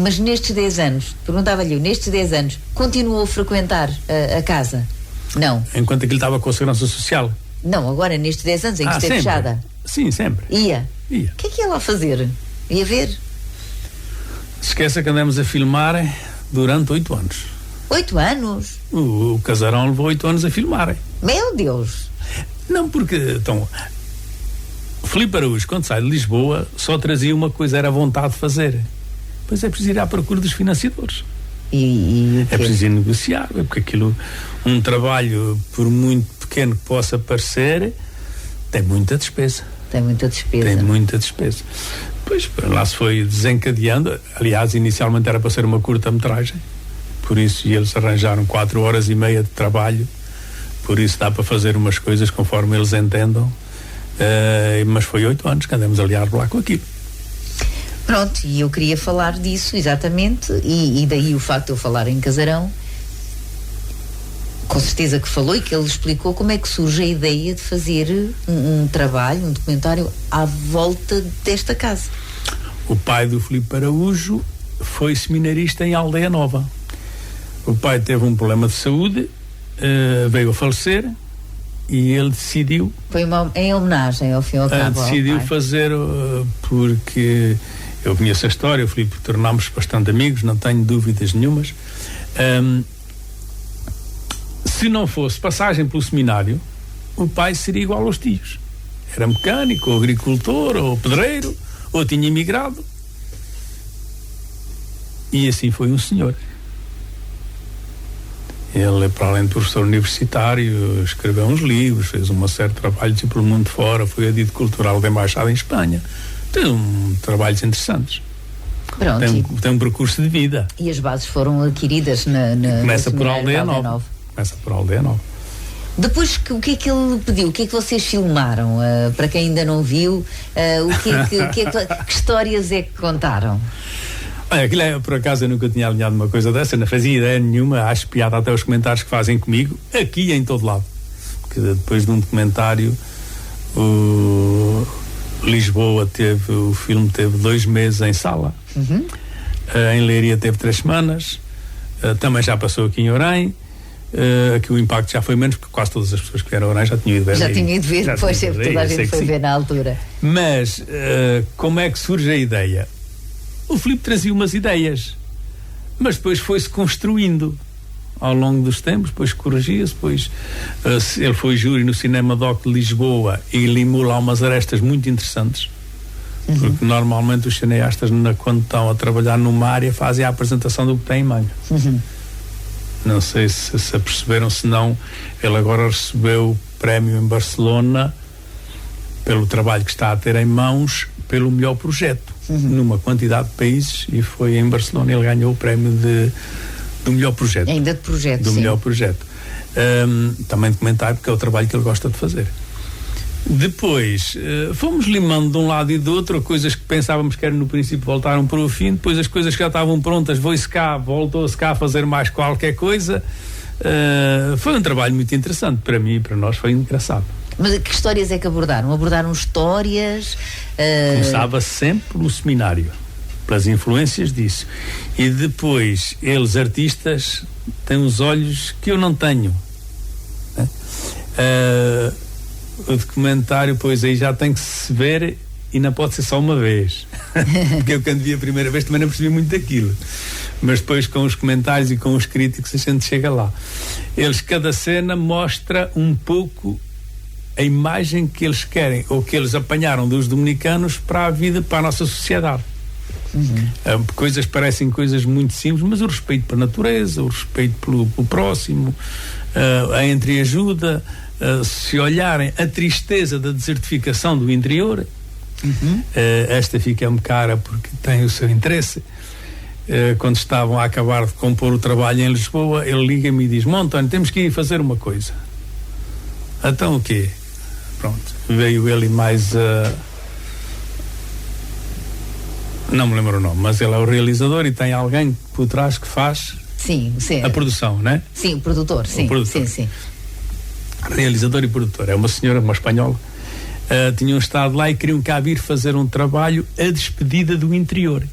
mas nestes 10 anos, perguntava-lhe, nestes 10 anos, continuou a frequentar a casa? Não. Enquanto aquilo estava com a Segurança Social? Não, agora nestes 10 anos em que esteve fechada. Sim, sempre. Ia. O que é que ia lá fazer? Ia ver? Esqueça que andamos a filmar durante 8 anos. 8 anos? O casarão levou 8 anos a filmar. Meu Deus! Não, porque, então, Filipe Araújo, quando sai de Lisboa, só trazia uma coisa, era a vontade de fazer. Pois é preciso ir à procura dos financiadores. É preciso ir negociar, porque aquilo, um trabalho, por muito pequeno que possa parecer, tem muita despesa. Tem muita despesa. Pois, lá se foi desencadeando. Aliás, inicialmente era para ser uma curta-metragem. por isso, e eles arranjaram 4h30 de trabalho, por isso dá para fazer umas coisas conforme eles entendam, mas foi 8 anos que andamos ali a arbolar com aquilo. Pronto, e eu queria falar disso exatamente, e daí o facto de eu falar em Casarão. Com certeza que falou e que ele explicou como é que surge a ideia de fazer um trabalho, um documentário à volta desta casa. O pai do Filipe Araújo foi seminarista em Aldeia Nova. O pai teve um problema de saúde, veio a falecer e ele decidiu... Foi em homenagem ao fim e ao cabo. Decidiu fazer, porque eu conheço a história, o Filipe, tornámos bastante amigos, não tenho dúvidas nenhumas. Se não fosse passagem pelo seminário, o pai seria igual aos tios. Era mecânico, ou agricultor, ou pedreiro, ou tinha emigrado. E assim foi um senhor. Ele, para além de professor universitário, escreveu uns livros, fez uma série de trabalhos pelo mundo fora, foi adito cultural da embaixada em Espanha. Tem trabalhos interessantes. Pronto, tem um percurso de vida. E as bases foram adquiridas Começa por Aldeia Nova. Começa por Aldeia Nova. Depois, o que é que ele pediu? O que é que vocês filmaram? Para quem ainda não viu, que histórias é que contaram? Olha, aquilo por acaso eu nunca tinha alinhado uma coisa dessa, não fazia ideia nenhuma, acho piada até os comentários que fazem comigo, aqui e em todo lado. Porque depois de um documentário, Lisboa o filme teve 2 meses em sala, em Leiria teve 3 semanas, também já passou aqui em Orém. Aqui o impacto já foi menos, porque quase todas as pessoas que vieram a Orém já tinham ido ver. Já tinham ido ver, depois sempre toda a gente foi ver na altura. Mas como é que surge a ideia? O Filipe trazia umas ideias, mas depois foi-se construindo ao longo dos tempos, depois corrigia-se, depois ele foi júri no Cinema Doc de Lisboa e limou lá umas arestas muito interessantes, porque normalmente os cineastas, quando estão a trabalhar numa área, fazem a apresentação do que têm em manga. Não sei se aperceberam, se não, ele agora recebeu o prémio em Barcelona pelo trabalho que está a ter em mãos, pelo melhor projeto, numa quantidade de países, e foi em Barcelona, ele ganhou o prémio do melhor projeto. Ainda de projeto, do melhor projeto. Também documentário, porque é o trabalho que ele gosta de fazer. Depois, fomos limando de um lado e do outro, coisas que pensávamos que eram no princípio voltaram para o fim, depois as coisas que já estavam prontas, voltou-se cá a fazer mais qualquer coisa. Foi um trabalho muito interessante, para mim e para nós foi engraçado. Mas que histórias é que abordaram? Abordaram histórias? Começava sempre pelo seminário, pelas influências disso. E depois, eles, artistas, têm os olhos que eu não tenho. Né? O documentário, pois aí já tem que se ver e não pode ser só uma vez. Porque eu, quando vi a primeira vez, também não percebi muito daquilo. Mas depois, com os comentários e com os críticos, a gente chega lá. Cada cena mostra um pouco a imagem que eles querem, ou que eles apanharam dos dominicanos para a vida, para a nossa sociedade. Parecem coisas muito simples, mas o respeito pela natureza, o respeito pelo próximo, a entreajuda, se olharem a tristeza da desertificação do interior, esta fica-me cara porque tem o seu interesse. Quando estavam a acabar de compor o trabalho em Lisboa, ele liga-me e diz: António, temos que ir fazer uma coisa. Então o quê? Pronto, veio ele mais não me lembro o nome, mas ele é o realizador e tem alguém por trás que faz a produção, né? Sim, o produtor, sim. Sim. Realizador e produtor. É uma senhora, uma espanhola. Tinham estado lá e queriam cá vir fazer um trabalho a despedida do interior.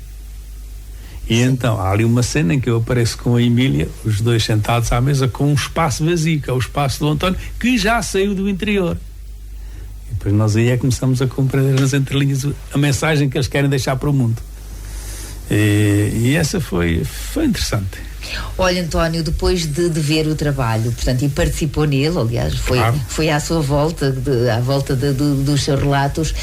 E então, há ali uma cena em que eu apareço com a Emília, os dois sentados à mesa, com um espaço vazio, que é o espaço do António, que já saiu do interior. E depois nós aí começamos a compreender nas entrelinhas a mensagem que eles querem deixar para o mundo. E essa foi interessante. Olha, António, depois de ver o trabalho, portanto, e participou nele, aliás, foi à sua volta, à volta dos seus relatos,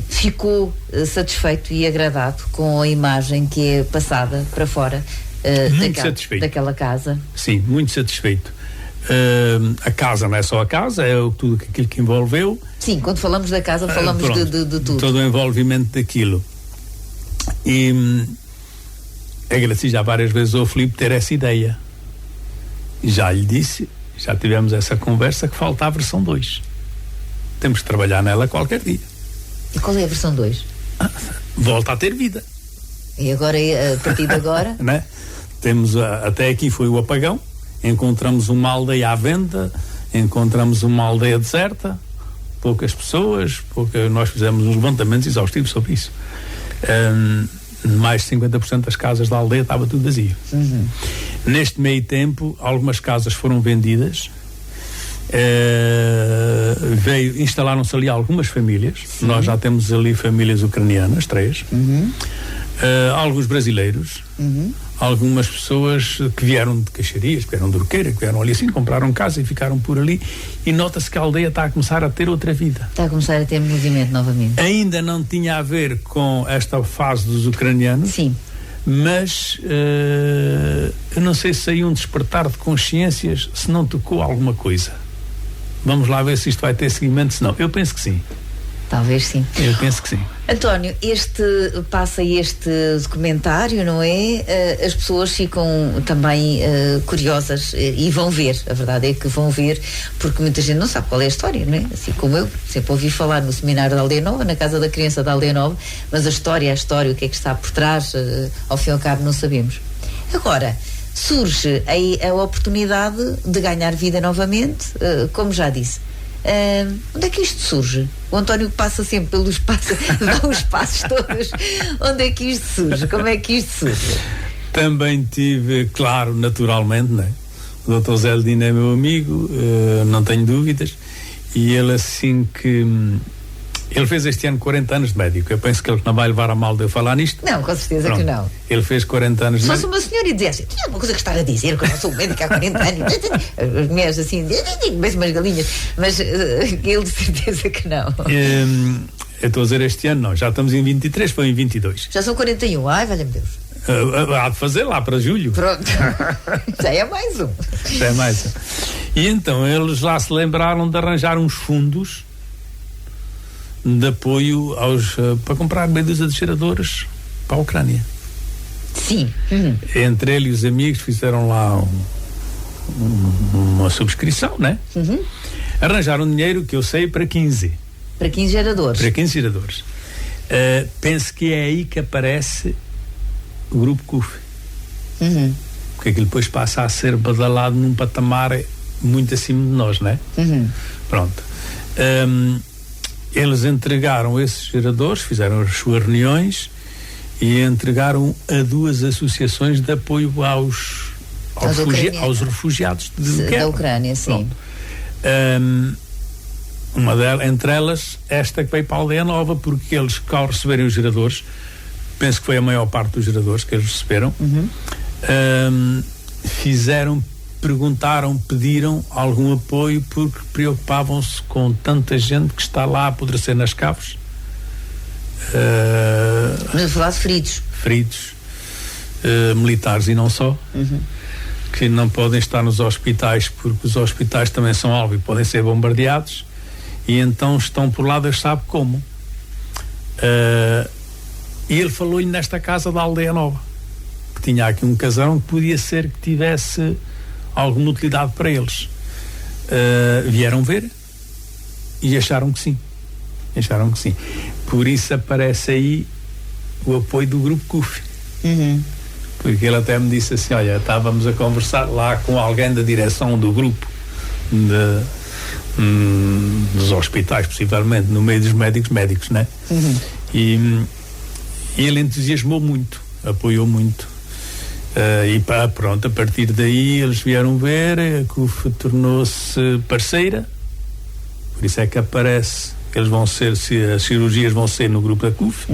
ficou satisfeito e agradado com a imagem que é passada para fora daquela casa? Sim, muito satisfeito. A casa não é só a casa, é tudo aquilo que envolveu. Sim, quando falamos da casa falamos de tudo. Todo o envolvimento daquilo. E agradeci já várias vezes ao Filipe ter essa ideia. Já lhe disse, já tivemos essa conversa, que falta a versão 2. Temos que trabalhar nela qualquer dia. E qual é a versão 2? Volta a ter vida. E agora, a partir de agora? Né? Temos, até aqui foi o apagão, encontramos uma aldeia à venda, encontramos uma aldeia deserta, poucas pessoas, nós fizemos uns levantamentos exaustivos sobre isso. Mais de 50% das casas da aldeia estava tudo vazio. Neste meio tempo, algumas casas foram vendidas, instalaram-se ali algumas famílias. Sim. Nós já temos ali famílias ucranianas, 3, alguns brasileiros, algumas pessoas que vieram de Caixarias, que vieram de Urqueira, que vieram ali assim, compraram casa e ficaram por ali, e nota-se que a aldeia está a começar a ter outra vida. Está a começar a ter movimento novamente. Ainda não tinha a ver com esta fase dos ucranianos. Sim. Mas eu não sei se aí um despertar de consciências, se não tocou alguma coisa. Vamos lá ver se isto vai ter seguimento, se não. Eu penso que sim. Talvez sim. Eu penso que sim. António, passa este documentário, não é? As pessoas ficam também curiosas e vão ver. A verdade é que vão ver, porque muita gente não sabe qual é a história, não é? Assim como eu, sempre ouvi falar no seminário da Aldeia Nova, na Casa da Criança da Aldeia Nova, mas a história, o que é que está por trás, ao fim e ao cabo não sabemos. Agora, surge aí a oportunidade de ganhar vida novamente, como já disse. Onde é que isto surge? O António passa sempre pelo espaço, dá os passos todos. Onde é que isto surge? Como é que isto surge? Também tive, claro, naturalmente, né? O Dr. Zé Ledino é meu amigo, não tenho dúvidas, e ele assim que ele fez este ano 40 anos de médico. Eu penso que ele não vai levar a mal de eu falar nisto. Não, com certeza. Pronto. Que não. Ele fez 40 anos de médico. Se fosse uma senhora e dizia assim, tinha alguma coisa que estar a dizer, que eu não sou médico há 40 anos. As mulheres assim, mesmo umas galinhas. Mas ele de certeza que não. Eu estou a dizer este ano, não. Já estamos em 23, foi em 22. Já são 41. Ai, valha-me Deus. Há de fazer lá para julho. Pronto. Já é mais um. Já é mais um. E então eles lá se lembraram de arranjar uns fundos de apoio para comprar meia dúzia de geradores para a Ucrânia. Sim. Entre ele e os amigos fizeram lá uma subscrição, né? Arranjaram dinheiro, que eu sei, para 15. Para 15 geradores. Para 15 geradores. Penso que é aí que aparece o Grupo CUF. Porque aquilo depois passa a ser badalado num patamar muito acima de nós, né? Pronto. Eles entregaram esses geradores, fizeram as suas reuniões e entregaram a 2 associações de apoio aos refugiados da Ucrânia, sim. Uma delas, entre elas, esta que veio para a Aldeia Nova, porque eles, ao receberem os geradores, penso que foi a maior parte dos geradores que eles receberam, pediram algum apoio, porque preocupavam-se com tanta gente que está lá a apodrecer nas caves. Mas a falar de feridos, militares e não só, que não podem estar nos hospitais, porque os hospitais também são alvo e podem ser bombardeados, e então estão por lá, Deus sabe como. E ele falou-lhe nesta casa da Aldeia Nova, que tinha aqui um casarão que podia ser que tivesse alguma utilidade para eles. Vieram ver e acharam que sim. Por isso aparece aí o apoio do Grupo CUF. Porque ele até me disse assim, olha, estávamos a conversar lá com alguém da direção do grupo dos hospitais, possivelmente, no meio dos médicos, né? E ele entusiasmou muito, apoiou muito. Pronto, a partir daí eles vieram ver, a CUF tornou-se parceira, por isso é que aparece, eles vão ser, as cirurgias vão ser no grupo da CUF.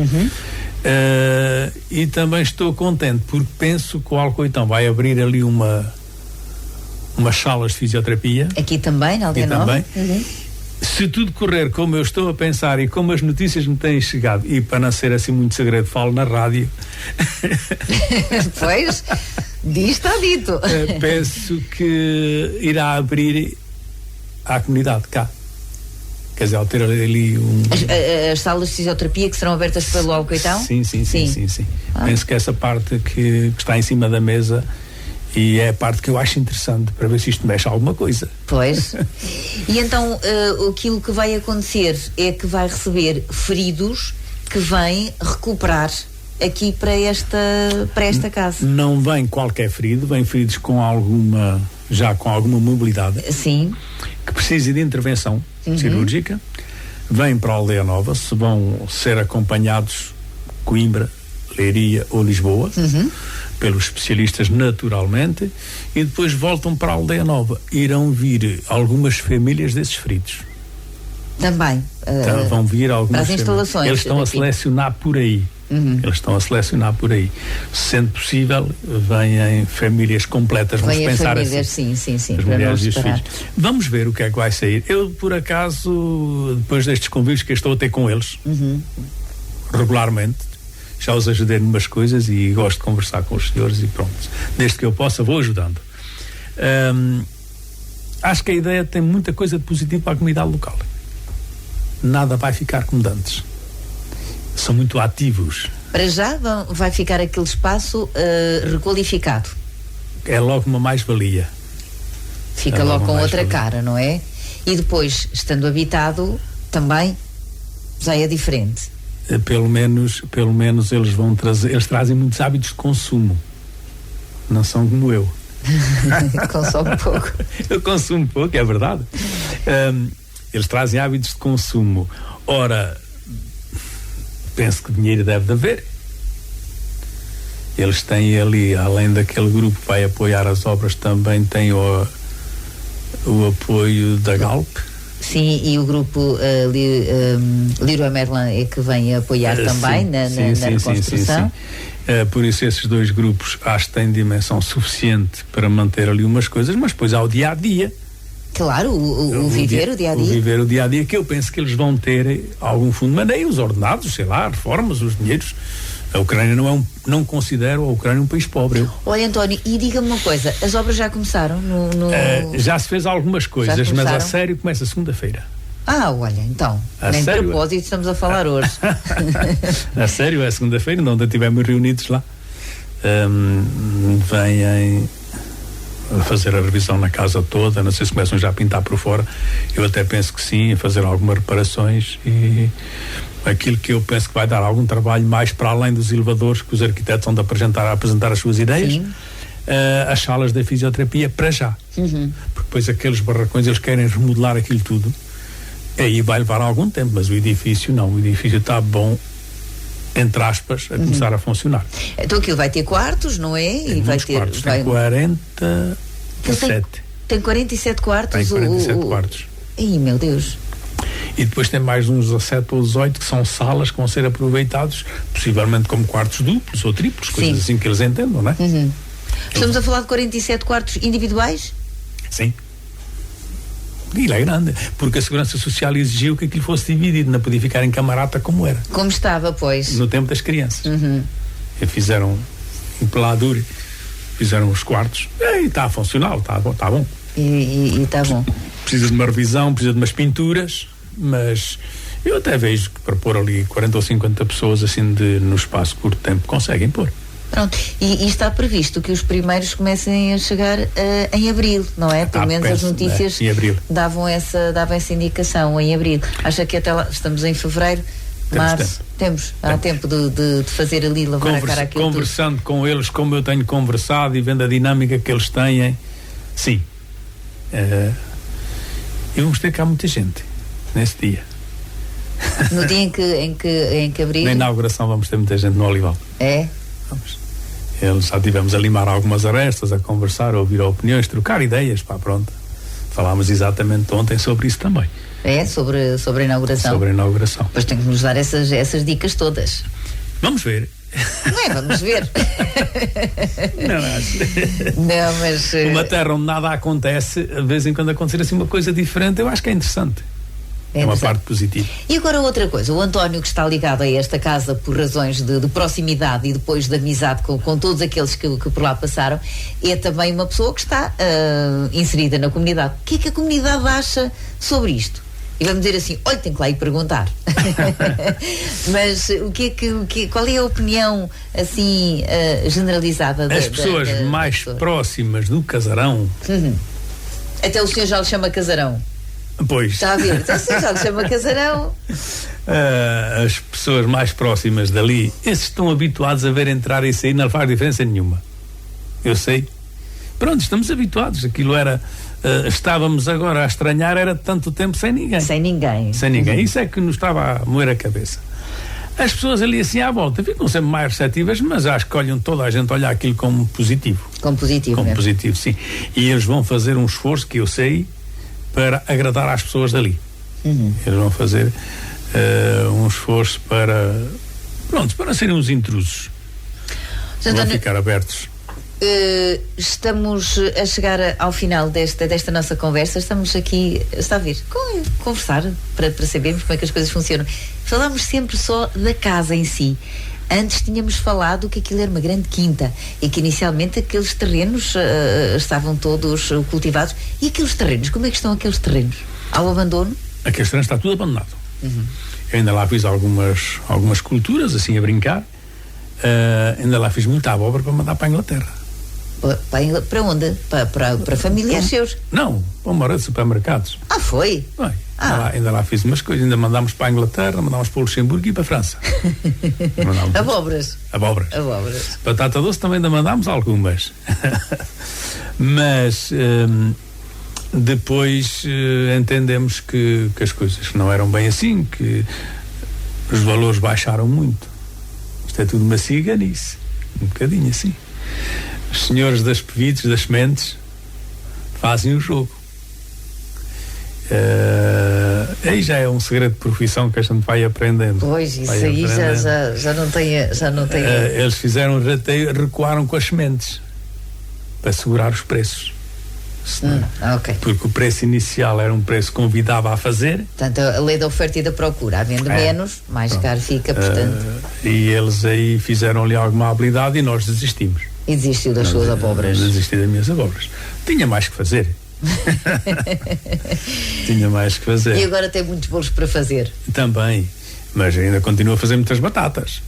E também estou contente, porque penso que o Alcoitão vai abrir ali umas salas de fisioterapia. Aqui também, na Aldeia Nova. Se tudo correr como eu estou a pensar e como as notícias me têm chegado, e para não ser assim muito segredo, falo na rádio. Pois, está dito. Penso que irá abrir à comunidade cá. Quer dizer, ao ter ali as salas de fisioterapia que serão abertas pelo Alcoitão? Sim. Penso que essa parte que está em cima da mesa e é a parte que eu acho interessante para ver se isto mexe alguma coisa. Pois. E então aquilo que vai acontecer é que vai receber feridos que vêm recuperar aqui para esta casa. Não vem qualquer ferido, vem feridos com alguma mobilidade. Sim. Que precisa de intervenção cirúrgica. Vêm para a Aldeia Nova, se vão ser acompanhados Coimbra, Leiria ou Lisboa, pelos especialistas naturalmente, e depois voltam para a Aldeia Nova. Irão vir algumas famílias desses feridos. Também. Então, vão vir algumas para as instalações. Eles estão a selecionar por aí. Eles estão a selecionar por aí. Sendo possível, vêm famílias completas. Vamos pensar famílias, assim. Sim. As mulheres e os filhos. Vamos ver o que é que vai sair. Eu, por acaso, depois destes convívios que eu estou a ter com eles, regularmente, já os ajudei em umas coisas e gosto de conversar com os senhores e pronto. Desde que eu possa, vou ajudando. Acho que a ideia tem muita coisa de positivo para a comunidade local. Nada vai ficar como de antes. São muito ativos. Para já vai ficar aquele espaço requalificado. É logo uma mais-valia. Fica logo com outra cara, não é? E depois, estando habitado, também já é diferente. Pelo menos eles vão trazer, eles trazem muitos hábitos de consumo. Não são como eu. Consome pouco. Eu consumo pouco, é verdade. Eles trazem hábitos de consumo. Ora, penso que dinheiro deve de haver. Eles têm ali, além daquele grupo que vai apoiar as obras, também tem o apoio da Galp. Sim, e o grupo Leroy Merlin é que vem apoiar também na reconstrução. Sim. Por isso esses dois grupos acho que têm dimensão suficiente para manter ali umas coisas, mas depois há o dia-a-dia. Claro, o viver o dia-a-dia. O viver o dia-a-dia, que eu penso que eles vão ter algum fundo, mas nem os ordenados, sei lá, reformas, os dinheiros. A Ucrânia não considero a Ucrânia um país pobre. Olha, António, e diga-me uma coisa, as obras já começaram? Já se fez algumas coisas, mas a sério começa segunda-feira. Olha, então, nem de propósito estamos a falar hoje. A sério, é segunda-feira, onde estivemos reunidos lá. Vêm a fazer a revisão na casa toda, não sei se começam já a pintar por fora. Eu até penso que sim, a fazer algumas reparações e aquilo que eu penso que vai dar algum trabalho mais para além dos elevadores que os arquitetos vão apresentar as suas ideias, as salas da fisioterapia para já. Porque depois aqueles barracões eles querem remodelar aquilo tudo, aí vai levar algum tempo, mas o edifício não, o edifício está bom, entre aspas, a começar a funcionar. Então aquilo vai ter quartos, não é? Tem muitos quartos, tem 47. Tem 47 quartos? Tem 47 quartos. Ih, meu Deus. E depois tem mais uns 17 ou 18 que são salas que vão ser aproveitados, possivelmente como quartos duplos ou triplos, coisas assim que eles entendam, não é? Estamos a falar de 47 quartos individuais? Sim. Aquilo é grande, porque a Segurança Social exigiu que aquilo fosse dividido, não podia ficar em camarata como era. Como estava, pois. No tempo das crianças. E fizeram um peladuro, fizeram os quartos, e está a funcionar, está bom. E está bom. Precisa de uma revisão, precisa de umas pinturas, mas eu até vejo que para pôr ali 40 ou 50 pessoas assim no espaço de curto tempo conseguem pôr. Pronto, e está previsto que os primeiros comecem a chegar em abril, não é? Pelo menos as notícias davam essa indicação em abril. Acha que até lá, estamos em fevereiro, março, há tempo de fazer ali, lavar a cara aquilo conversando tudo. Com eles, como eu tenho conversado e vendo a dinâmica que eles têm, sim. E vamos ter cá muita gente nesse dia. No dia em que abrir? Na inauguração vamos ter muita gente no Olival. É? Vamos. Já tivemos a limar algumas arestas, a conversar, a ouvir opiniões, trocar ideias, pronto. Falámos exatamente ontem sobre isso também. Sobre a inauguração? Sobre a inauguração. Pois tem que nos dar essas dicas todas. Vamos ver. Não é? Vamos ver. Não, mas... Uma terra onde nada acontece, de vez em quando acontecer assim uma coisa diferente, eu acho que é interessante. É uma parte positiva. E agora outra coisa, o António, que está ligado a esta casa por razões de proximidade e depois de amizade com todos aqueles que por lá passaram, é também uma pessoa que está inserida na comunidade. O que é que a comunidade acha sobre isto? E vamos dizer assim, olha, tem que lá ir perguntar. Mas qual é a opinião assim generalizada As pessoas mais próximas do casarão. Até o senhor já lhe chama casarão. Pois. Está a ver? Até o senhor já lhe chama casarão. As pessoas mais próximas dali, esses estão habituados a ver entrar e sair, não faz diferença nenhuma. Eu sei. Pronto, estamos habituados. Aquilo era. Estávamos agora a estranhar, era tanto tempo sem ninguém. Sem ninguém. Isso é que nos estava a moer a cabeça. As pessoas ali assim à volta ficam sempre mais receptivas, mas acho que olham toda a gente olhar aquilo como positivo. Como positivo, como positivo, sim. E eles vão fazer um esforço, que eu sei, para agradar às pessoas dali. Eles vão fazer um esforço para serem uns intrusos. Vão ficar abertos. Estamos a chegar ao final desta nossa conversa. Estamos aqui, está a ver, conversar para sabermos como é que as coisas funcionam. Falamos sempre só da casa em si. Antes tínhamos falado que aquilo era uma grande quinta e que inicialmente aqueles terrenos estavam todos cultivados. E aqueles terrenos, como é que estão aqueles terrenos? Ao abandono? Aqueles terrenos está tudo abandonado. Eu ainda lá fiz algumas culturas, assim, a brincar. Ainda lá fiz muita abóbora para mandar para a Inglaterra. Para onde? Para familiares seus? Não, para uma rede de supermercados. Foi? Bem, ainda lá fiz umas coisas, ainda mandámos para a Inglaterra, mandámos para o Luxemburgo e para a França. Abóboras. Batata doce também ainda mandámos algumas. Mas depois entendemos que as coisas não eram bem assim, que os valores baixaram muito. Isto é tudo uma ciganice, um bocadinho assim. Os senhores das pevides, das sementes, fazem o jogo. Aí já é um segredo de profissão que a gente vai aprendendo. Pois, isso aí já não tem. Eles fizeram um rateio, recuaram com as sementes para segurar os preços. Okay. Porque o preço inicial era um preço que convidava a fazer. Portanto, a lei da oferta e da procura, havendo menos, mais caro fica, portanto. E eles aí fizeram ali alguma habilidade e nós desistimos. E desistiu das suas abóboras? Desisti das minhas abóboras. Tinha mais que fazer. Tinha mais que fazer. E agora tem muitos bolos para fazer? Também. Mas ainda continua a fazer muitas batatas.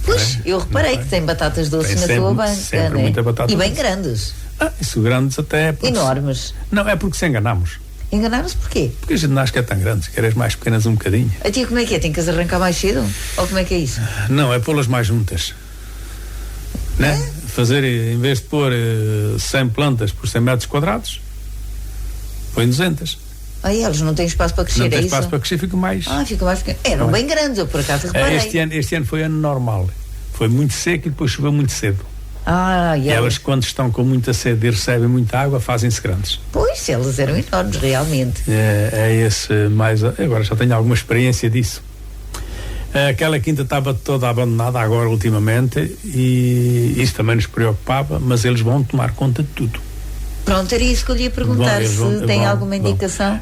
Pois, eu reparei que tem batatas doces na sua banca. Sempre muita batata e bem doce. Grandes. Isso grandes até. Enormes. Não, é porque se enganamos. Enganaram-se porquê? Porque a gente não acha que é tão grande, queres mais pequenas um bocadinho. A tia, como é que é? Tem que as arrancar mais cedo? Ou como é que é isso? Não, é pô-las mais juntas. Né? Fazer, em vez de pôr 100 plantas por 100 metros quadrados, põe 200. Eles não têm espaço para crescer, não tem espaço para crescer, fica mais. Fica mais pequeno. Eram bem grandes, eu por acaso reparei. Este ano foi ano normal. Foi muito seco e depois choveu muito cedo. E elas, quando estão com muita sede e recebem muita água, fazem-se grandes. Pois, elas eram enormes, realmente. É esse mais. Agora já tenho alguma experiência disso. Aquela quinta estava toda abandonada agora ultimamente e isso também nos preocupava, mas eles vão tomar conta de tudo. Pronto, era isso que eu lhe ia perguntar, se tem alguma indicação.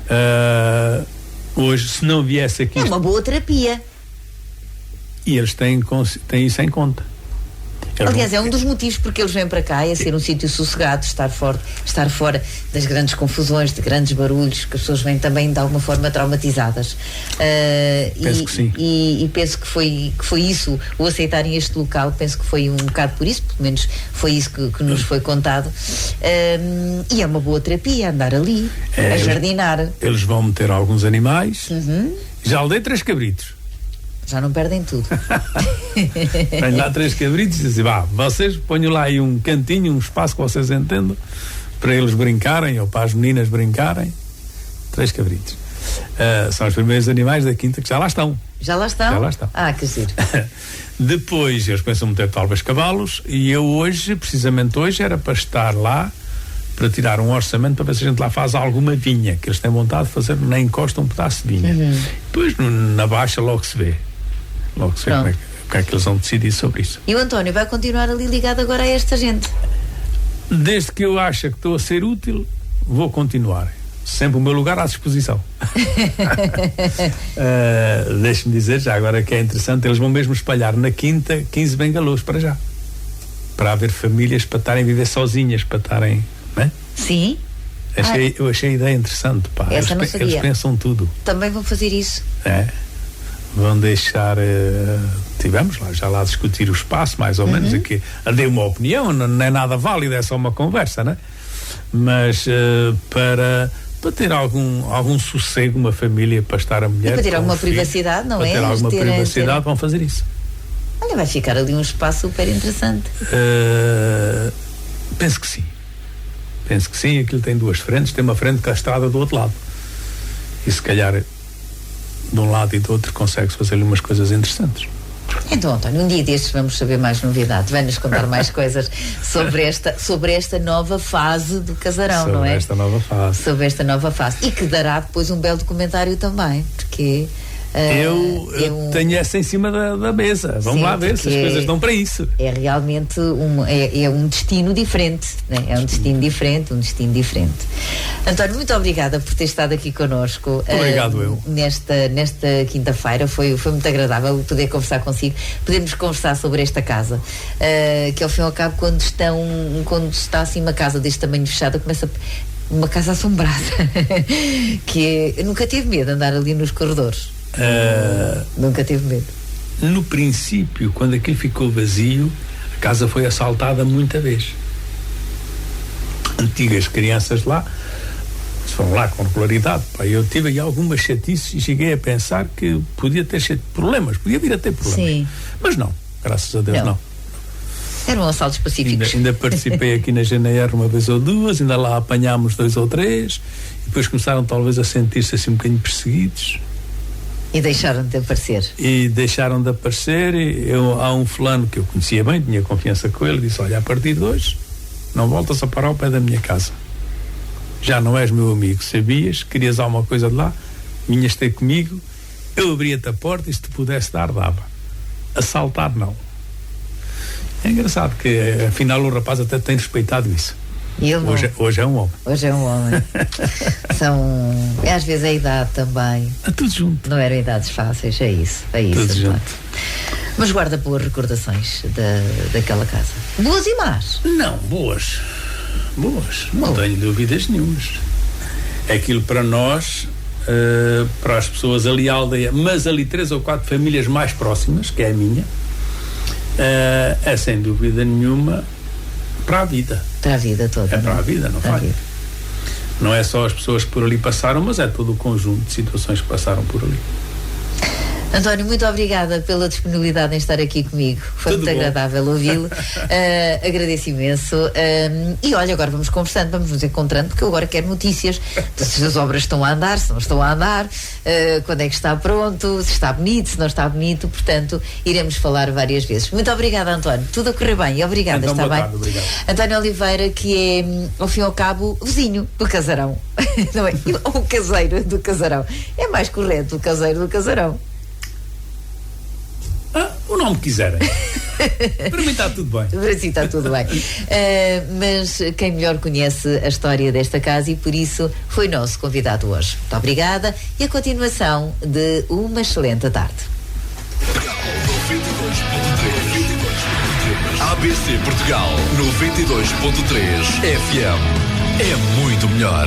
Hoje, se não viesse aqui... É uma boa terapia. E eles têm isso em conta. Aliás, é um dos motivos porque eles vêm para cá, é ser um sítio sossegado, estar fora das grandes confusões, de grandes barulhos, que as pessoas vêm também de alguma forma traumatizadas. Penso que sim. E penso que foi isso, o aceitarem este local, penso que foi um bocado por isso, pelo menos foi isso que nos foi contado. E é uma boa terapia, andar ali, a jardinar. Eles vão meter alguns animais. Já lhe dei 3 cabritos. Já não perdem tudo. Tenho lá 3 cabritos e dizem, vocês ponham lá aí um cantinho, um espaço que vocês entendam, para eles brincarem, ou para as meninas brincarem. 3 cabritos. São os primeiros animais da quinta que já lá estão. Já lá estão? Já lá estão. Que giro. Depois eles pensam meter talvez cavalos, e eu precisamente hoje, era para estar lá, para tirar um orçamento para ver se a gente lá faz alguma vinha, que eles têm vontade de fazer, nem encosta um pedaço de vinha. Depois na baixa logo se vê. Logo se vê o que é que eles vão decidir sobre isso. E o António vai continuar ali ligado agora a esta gente? Desde que eu acho que estou a ser útil, vou continuar. Sempre o meu lugar à disposição. Deixe-me dizer já agora que é interessante, eles vão mesmo espalhar na quinta 15 bengalôs para já. Para haver famílias para estarem a viver sozinhas, para estarem, não é? Sim. Eu achei a ideia interessante, pá. Eles pensam tudo. Também vão fazer isso. Vão deixar, tivemos já lá a discutir o espaço, mais ou menos, aqui dei uma opinião, não é nada válido, é só uma conversa, né? Mas para ter algum sossego, uma família, para estar a mulher. E para ter alguma privacidade, não é? Para ter alguma privacidade, vão fazer isso. Olha, vai ficar ali um espaço super interessante. Penso que sim, aquilo tem duas frentes, tem uma frente com a estrada do outro lado. E se calhar de um lado e do outro consegue-se fazer-lhe umas coisas interessantes. Então, António, um dia destes vamos saber mais novidades, vai-nos contar mais coisas sobre esta nova fase do casarão, não é? Sobre esta nova fase. E que dará depois um belo documentário também, porque... eu tenho essa em cima da mesa. Vamos lá ver se as coisas dão para isso. É realmente um destino diferente, né? É um destino diferente. António, muito obrigada por ter estado aqui connosco. Obrigado eu. Nesta quinta-feira foi muito agradável poder conversar consigo. Podemos conversar sobre esta casa, que ao fim e ao cabo, quando está assim uma casa deste tamanho fechada, começa uma casa assombrada. Eu nunca tive medo de andar ali nos corredores. Nunca tive medo. No princípio, quando aquilo ficou vazio, a casa foi assaltada muita vez. Antigas crianças lá foram lá com regularidade. Eu tive aí algumas chatices e cheguei a pensar que podia ter problemas, podia vir a ter problemas. Sim. Mas não, graças a Deus não. Eram assaltos pacíficos. Ainda participei aqui na GNR uma vez ou duas, ainda lá apanhámos 2 ou 3, e depois começaram talvez a sentir-se assim um bocadinho perseguidos. E deixaram de aparecer. Há um fulano que eu conhecia bem, tinha confiança com ele, disse: olha, a partir de hoje não voltas a parar ao pé da minha casa. Já não és meu amigo, sabias, querias alguma coisa de lá, vinhas ter comigo, eu abria-te a porta e se te pudesse dar, dava. Assaltar, não. É engraçado que afinal o rapaz até tem respeitado isso. Hoje é um homem. Hoje é um homem. Às vezes a idade também. Tudo junto. Não eram idades fáceis, é isso. Tudo junto. Mas guarda boas recordações daquela casa. Boas e más? Não, boas. Não tenho dúvidas nenhumas. Aquilo para nós, para as pessoas ali à aldeia, mas ali 3 ou 4 famílias mais próximas, que é a minha, é sem dúvida nenhuma para a vida. Para a vida toda. Para a vida, não falha. Não é só as pessoas que por ali passaram, mas é todo o conjunto de situações que passaram por ali. António, muito obrigada pela disponibilidade em estar aqui comigo. Foi muito agradável ouvi-lo. Agradeço imenso. E olha, agora vamos conversando, vamos nos encontrando, porque eu agora quero notícias se as obras estão a andar, se não estão a andar, quando é que está pronto, se está bonito, se não está bonito. Portanto, iremos falar várias vezes. Muito obrigada, António. Tudo a correr bem e obrigada. Então, está bem? Tarde, obrigado. António Oliveira, que é, ao fim e ao cabo, vizinho do casarão. Não é? O caseiro do casarão. É mais correto, o caseiro do casarão. O nome que quiserem. Para mim está tudo bem. Para si está tudo bem. Mas quem melhor conhece a história desta casa e por isso foi nosso convidado hoje. Muito obrigada e a continuação de uma excelente tarde. ABC Portugal 92.3 FM. É muito melhor.